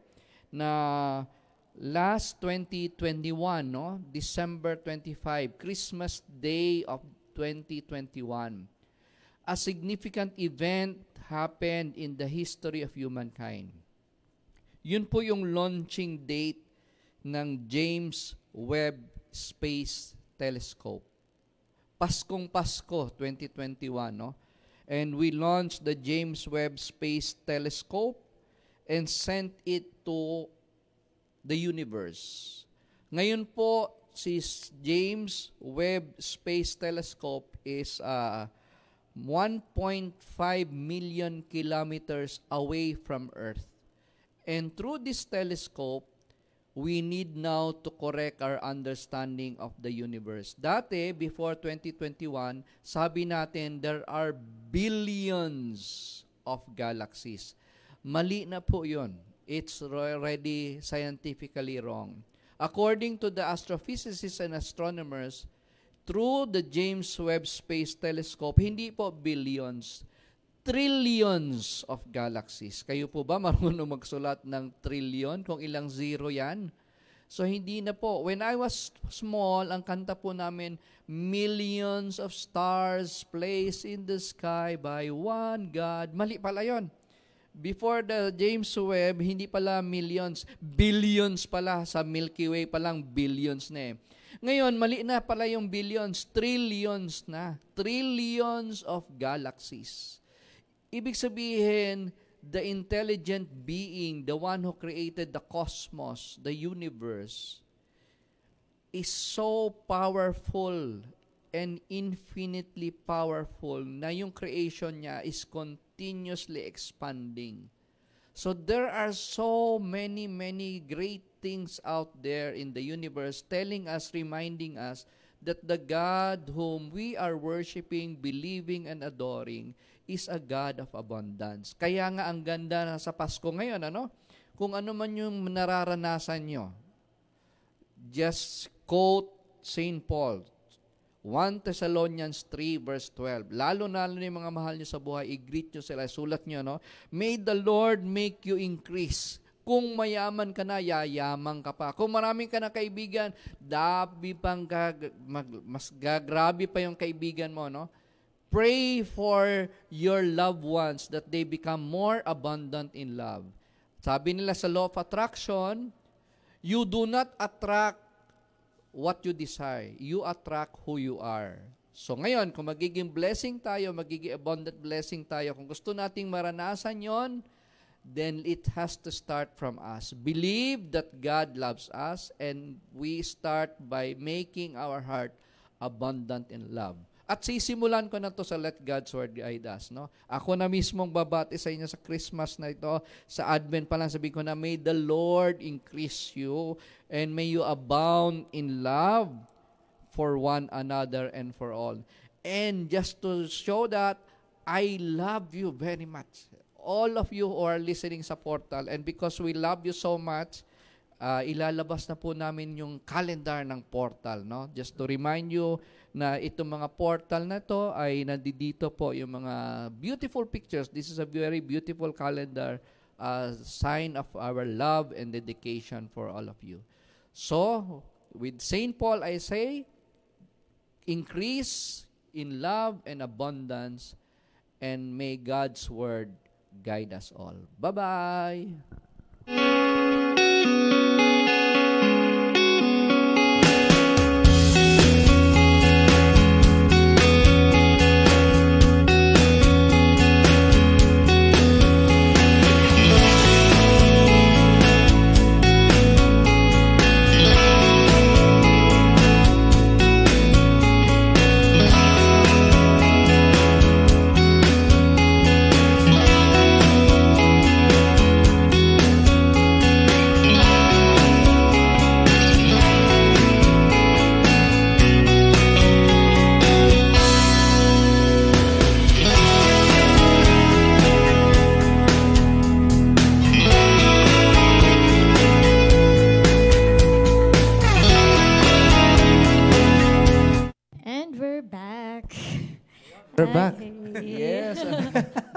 na last 2021, no, December 25, Christmas Day of 2021, a significant event happened in the history of humankind. Yun po yung launching date ng James Webb Space Telescope. Paskong Pasko 2021, no? And we launched the James Webb Space Telescope and sent it to the universe. Ngayon po, si James Webb Space Telescope is 1.5 million kilometers away from Earth. And through this telescope, we need now to correct our understanding of the universe. Dati, before 2021, sabi natin there are billions of galaxies. Mali na po yun. It's already scientifically wrong. According to the astrophysicists and astronomers, through the James Webb Space Telescope, hindi po billions, trillions of galaxies. Kayo po ba marunong magsulat ng trillion? Kung ilang zero yan? So, hindi na po. When I was small, ang kanta po namin, millions of stars placed in the sky by one God. Mali pala yun. Before the James Webb, hindi pala millions, billions pala. Sa Milky Way palang billions na eh. Ngayon, mali na pala yung billions, trillions na. Trillions of galaxies. Ibig sabihin, the intelligent being, the one who created the cosmos, the universe, is so powerful and infinitely powerful na yung creation niya is continuously expanding. So there are so many great things out there in the universe telling us, reminding us that the God whom we are worshiping, believing, and adoring is a God of abundance. Kaya nga ang ganda na sa Pasko ngayon, ano? Kung ano man yung nararanasan nyo, just quote St. Paul, 1 Thessalonians 3 verse 12. Lalo na yung mga mahal nyo sa buhay, i-greet nyo sila, sulat nyo, no? May the Lord make you increase. Kung mayaman ka na, yayaman ka pa. Kung maraming ka na kaibigan, mas gagrabe pa yung kaibigan mo, no? Pray for your loved ones that they become more abundant in love. Sabi nila sa law of attraction, you do not attract what you desire. You attract who you are. So ngayon, kung magiging blessing tayo, magiging abundant blessing tayo, kung gusto nating maranasan yon, then it has to start from us. Believe that God loves us, and we start by making our heart abundant in love. At sisimulan ko na to sa Let God's Word Guide Us, no? Ako na mismong babati sa inyo sa Christmas na ito, sa Advent pa lang sabihin ko na, may the Lord increase you and may you abound in love for one another and for all. And just to show that, I love you very much. All of you who are listening sa portal, and because we love you so much, ilalabas na po namin yung calendar ng portal, no? Just to remind you na itong mga portal na to ay nandito po yung mga beautiful pictures. This is a very beautiful calendar, sign of our love and dedication for all of you. So, with St. Paul, I say, increase in love and abundance, and may God's Word guide us all. Bye-bye! We're back. Yes.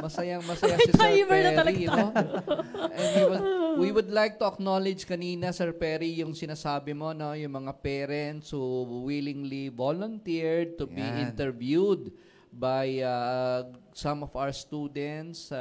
Masayang-masaya si Sir Timer na Perry, talaga. no? And we would like to acknowledge kanina, Sir Perry, yung sinasabi mo, no? Yung mga parents who willingly volunteered to be interviewed by some of our students,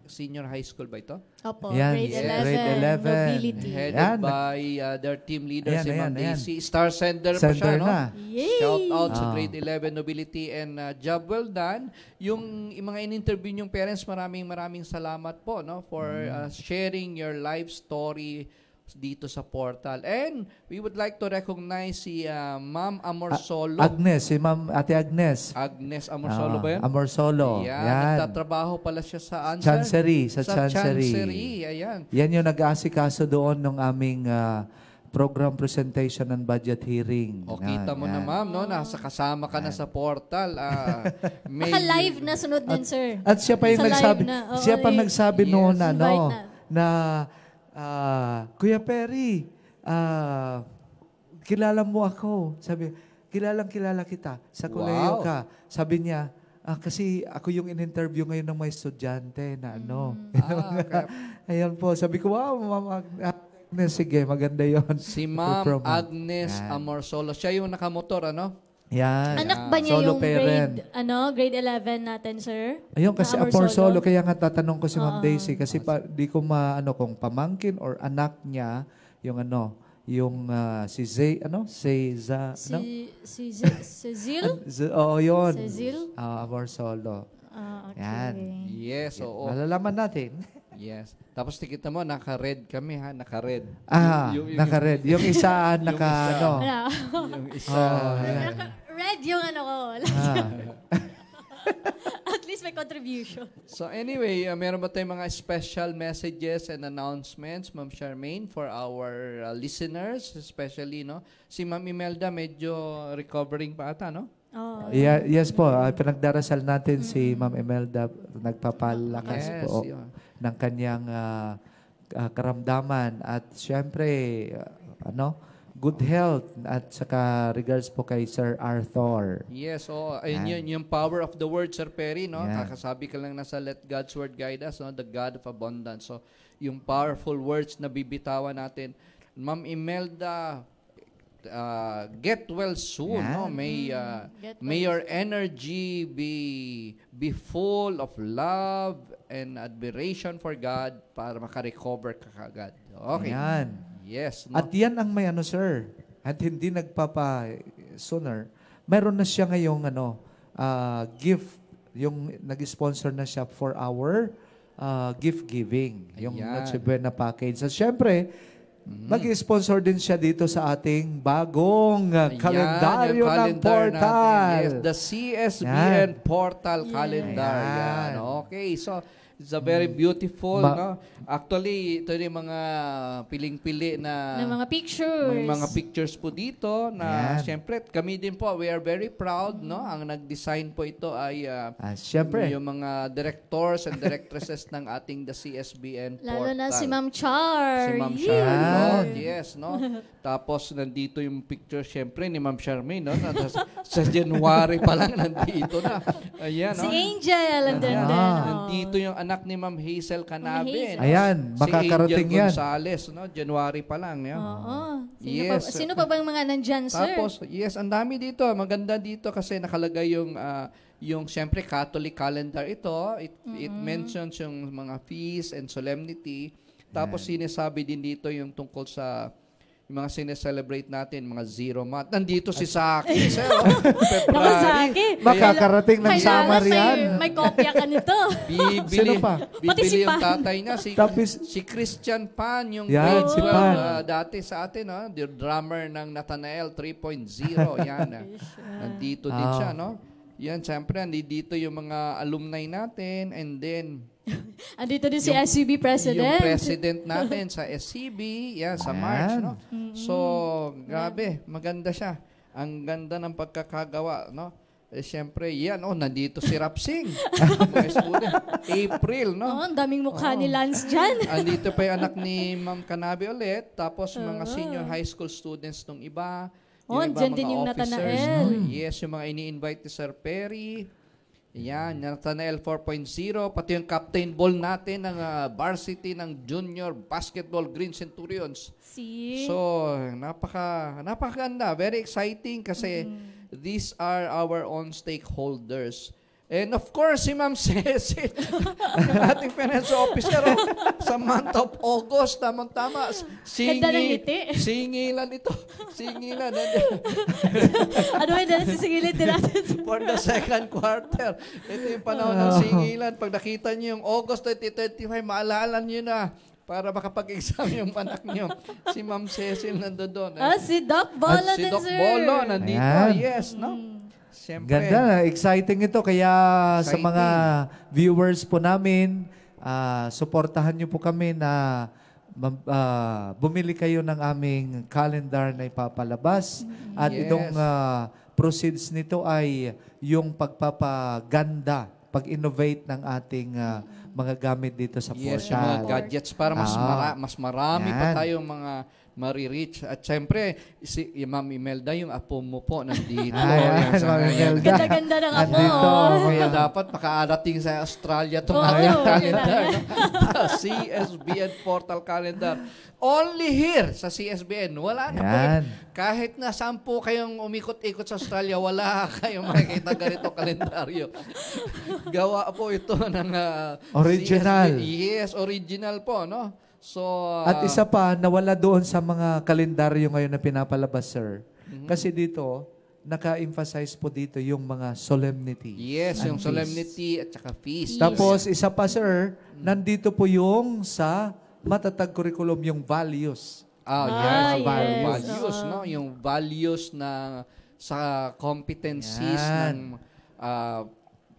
senior high school ba ito? Opo, Yan, grade 11, grade 11. nobility. Headed by their team leader, si Ma'am ayan. Daisy. Star sender pa siya, Center no? na. Yay! Shout out sa grade 11 nobility and job well done. Yung mga in-interview yung parents, maraming salamat po, no, for sharing your life story dito sa portal. And we would like to recognize si Ma'am Amorsolo. Agnes, si Ma'am Ate Agnes. Agnes Amorsolo ba yan? Amorsolo. Yan. Yan. Nagtatrabaho pala siya sa Chancery, sa Chancery. Ayan. Yan yung nag-aasikaso doon ng aming program presentation and budget hearing. O kita mo na, ma'am, no? Nasa kasama ka na sa portal. Naka-live na sunod din, sir. At siya pa yung Sa nagsabi, live na. Oo, siya pa eh. nagsabi noon na, Invite no, na. na Kuya Perry, kilala mo ako. Sabi, kilala kita. Sa koleyo ka. Sabi niya, kasi ako yung in-interview ngayon ng mga estudyante na ano. Okay. Ayan po. Sabi ko, wow, Ma'am Agnes, sige, maganda yon. Si Ma'am Agnes Amorsolo. Siya yung nakamotor, ano? Yan. Anak ba niya Solo yung parent. grade 11 natin, sir? Ayun, kasi Na Amorsolo, kaya nga tatanong ko si Ma'am Oo. Daisy, kasi di ko kung pamangkin or anak niya, yung si Zay, Seza, Cecil? Oo, yun. Cecil? Amorsolo. Okay. Yan. Yes, oo. Malalaman natin. Yes. Tapos tikita mo, naka-red kami, ha? Naka-red. Naka-red. Yung isa, Ano? Yung isa. Red yung ko. At least may contribution. So anyway, meron ba tayong mga special messages and announcements, Ma'am Charmaine, for our listeners, especially, no? Si Ma'am Imelda medyo recovering pa ata, no? Oh. Yes po, pinagdarasal natin si Ma'am Imelda, nagpapalakas po yun. ng kanyang karamdaman at syempre good health at saka regards po kay Sir Arthur. Yes, ayun yung power of the word, Sir Perry, no? Yan. Kakasabi ka lang nasa Let God's Word Guide Us, no? The God of Abundance. So, yung powerful words na bibitawan natin. Ma'am Imelda, get well soon, no? May your energy be full of love and admiration for God para makarecover ka kagad. Okay. Yan. Yes. No? At yan ang may sir. At hindi sooner. Meron na siya ngayong gift. Yung nag-sponsor na siya for our gift giving. Yung Noche Buena package. So, syempre, mag-sponsor din siya dito sa ating bagong kalendaryo ng portal. Yes, the CSBN portal calendar. Yan. Okay, so it's a very beautiful, no? Actually, ito yung mga piling-pili na mga pictures. May mga pictures po dito na siyempre kami din po, we are very proud, no? Ang nag-design po ito ay siyempre yung mga directors and directresses ng ating the CSBN portal. Lalo na si Ma'am Char. Si Ma'am Char. Yes, no? Tapos nandito yung picture siyempre ni Ma'am Charmaine, no? Sa January pa lang nandito na. Ayan, no? Si Angel nandito yung anak ni Ma'am Hazel Canabe. Ayan, makakarating si Angel yan. Gonzales, no? January pa lang. Yan. Oo. Yes. Sino pa bang mga nandyan, sir? Tapos, yes, ang dami dito. Maganda dito kasi nakalagay yung siyempre Catholic calendar ito. It mentions yung mga feasts and solemnity. Tapos sinasabi din dito yung tungkol sa yung mga sineselebrate natin, mga zero month. Nandito si Saki, sir. February. Makakarating ng summer yan. May kopya ka nito. Sino pa? Bibili yung tatay niya. Si Christian Pan, yung yan, si Pan. Dati sa atin, no? The drummer ng Nathanael 3.0. Yan. Nandito din siya, no? Yan, siyempre, nandito yung mga alumni natin. And then, andito din si SCB President. Yung President natin sa SCB, sa March, no? So, grabe, maganda siya. Ang ganda ng pagkakagawa, no? Siyempre, nandito si Rapsing. April, no? Ang daming mukha ni Lance dyan. Andito pa yung anak ni Ma'am Canabe ulit. Tapos, mga senior high school students nung iba. Dyan din yung Nathanael. Yes, yung mga ini-invite ni Sir Perry. Yan, Nathanael 4.0, pati yung captain ball natin ng varsity ng Junior Basketball Green Centurions. See? So, napakaganda, very exciting kasi these are our own stakeholders. And of course, si Ma'am Cecil, yung ating finance officer, sa month of August, tamang-tama, Ganda ng ngiti. singilan ito. Singilan. Ano ba yung sisingilin din natin? For the second quarter. Ito yung panahon ng singilan. Pag nakita niyo yung August 2025, maalala niyo na para makapag-exam yung anak niyo. Si Ma'am Cecil nandoon. Si Doc Bolo si din, Doc sir. Bolo nandito. Ayan. Yes, no? Siyempre. Ganda, exciting ito. Kaya sa mga viewers po namin, suportahan niyo po kami na bumili kayo ng aming calendar na ipapalabas. At itong proceeds nito ay yung pagpapaganda, pag-innovate ng ating mga gamit dito sa portal. Yes, yung mga gadgets para mas marami pa tayong mga marireach. At syempre, si Ma'am Imelda, yung apo mo po, nandito. Ganda-ganda ng apo. Kaya dapat makaarating sa Australia itong ating calendar. CSBN Portal Calendar. Only here sa CSBN. Wala na po. Kahit na saan po kayong umikot-ikot sa Australia, wala kayong makikita ganito kalendaryo. Gawa po ito ng original. CSBN. Yes, original po, no? So, at isa pa, nawala doon sa mga kalendaryo ngayon na pinapalabas, sir. Kasi dito, naka-emphasize po dito yung mga solemnity. Yes, yung solemnity at saka feast. Tapos, isa pa, sir, nandito po yung sa matatag curriculum, yung values. Values, no? Yung values na sa competencies ng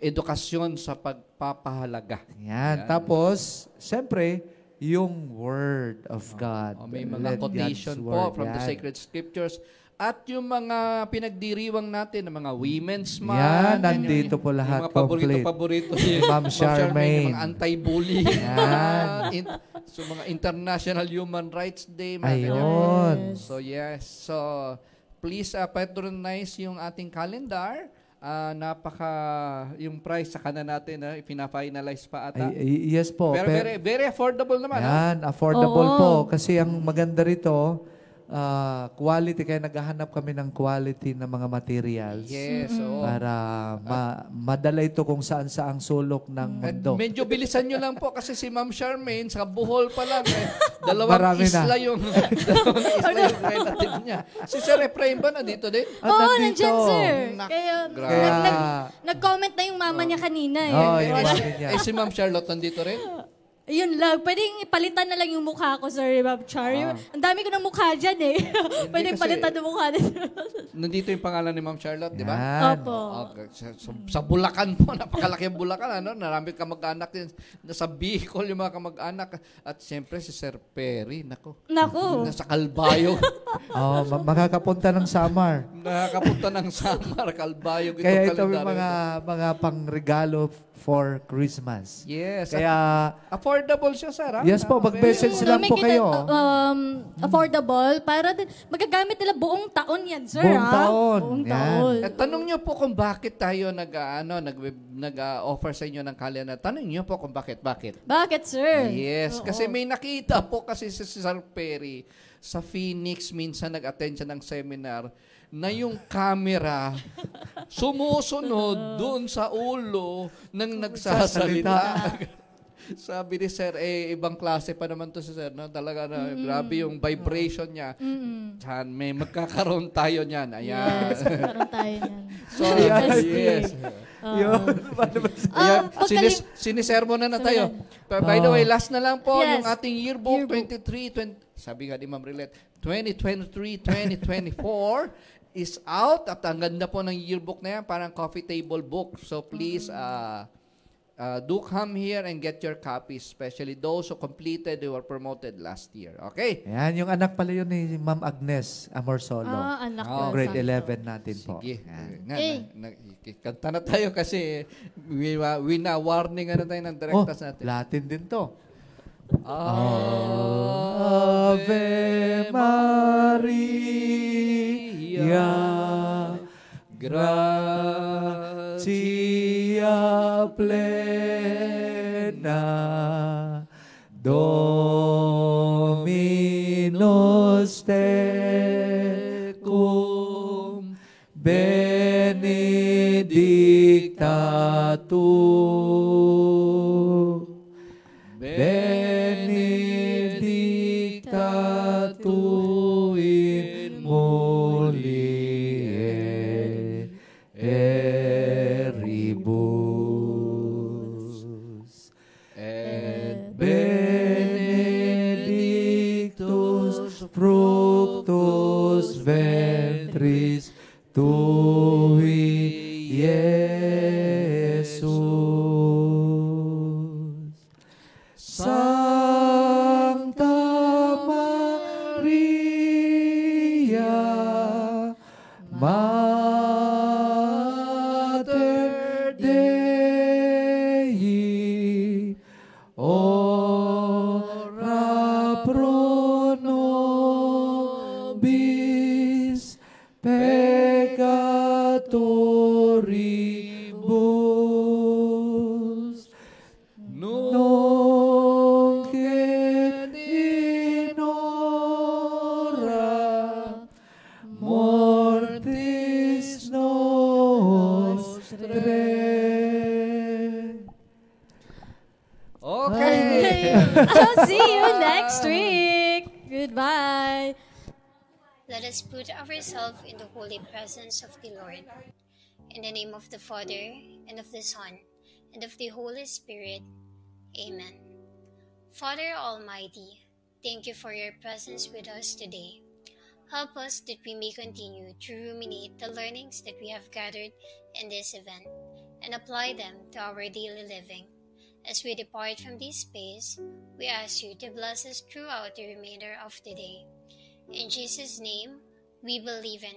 edukasyon sa pagpapahalaga. Yan. Tapos, siyempre, yung Word of God. May mga quotation po from the sacred scriptures. At yung mga pinagdiriwang natin, ng mga women's month. Yan, nandito po lahat. Yung mga paborito ni Ma'am Charmaine. Yung mga anti-bully. So, mga International Human Rights Day. Ayun. So, yes. So, please patronize yung ating calendar. Yung price sa kanan natin, pina-finalize pa ata. Yes po. Pero very affordable naman. Yan, affordable po. Kasi ang maganda rito, quality, kaya naghahanap kami ng quality ng mga materials. Yes. Para madala ito kung saan sa ang sulok ng mundo. Medyo bilisan nyo lang po kasi si Ma'am Charmaine, sa Bohol pa lang, dalawang isla yung relative niya. Si Sir Efrain ba nandito din? Nandyan, sir. Kaya, nag-comment na yung mama niya kanina. Si Ma'am Charlotte nandito rin? Yun lang. Pwedeng palitan na lang yung mukha ko, Sir Ma'am Char. Ang dami ko ng mukha dyan eh. Pwedeng palitan ng mukha nito. Nandito yung pangalan ni Ma'am Charlotte, di ba? Opo. Sa Bulacan po, napakalaki ang Bulacan. Narami kamag-anak din. Nasa Bicol yung mga kamag-anak. At siyempre si Sir Perry. Naku. Nasa Calbayog. Makakapunta ng Samar. Nakakapunta ng Samar, Calbayog. Kaya ito yung mga pangregalo for Christmas. Yes. Kaya affordable siya, sir. Yes po, mag-message lang po kayo. Affordable para din magagamit nila buong taon yan, sir. Buong taon. Buong taon. At tanong niyo po kung bakit tayo nag-offer sa inyo ng calendar. Tanong niyo po kung bakit. Bakit, sir? Yes, kasi may nakita po kasi si Sir Perry sa Phoenix, minsan nag-attend siya ng seminar na yung camera sumusunod doon sa ulo ng nagsasalita. Sabi ni Sir, ibang klase pa naman to si Sir. No? Talaga na, grabe yung vibration niya. May magkakaroon tayo niyan. Ayan. Magkakaroon tayo niyan. So, yes. Sinisermon na tayo. By the way, last na lang po yung ating yearbook 23, sabi nga ni Ma'am Rilette, 2023-2024 is out at ang ganda po ng yearbook na yan, parang coffee table book. So please do come here and get your copies, especially those who completed or promoted last year. Okay? Ayan, yung anak pala yun ni Ma'am Agnes Amorsolo. Anak ko. Grade 11 natin po. Sige. Kanta na tayo kasi warning tayo ng directors natin. Latin din to. Ave Maria, gratia plena, Dominus tecum, benedicta tu, benedicta tu in mulieribus, et benedictus fructus ventris tui, Iesus. Sancta Maria, Mater Dei, ora pro nobis peccatoribus, nunc et in hora mortis nostrae. Okay. I'll see you next week. Goodbye. Let us put ourselves in the holy presence of the Lord. In the name of the Father, and of the Son, and of the Holy Spirit. Amen. Father Almighty, thank you for your presence with us today. Help us that we may continue to ruminate the learnings that we have gathered in this event and apply them to our daily living. As we depart from this space, we ask you to bless us throughout the remainder of the day. In Jesus' name, we believe in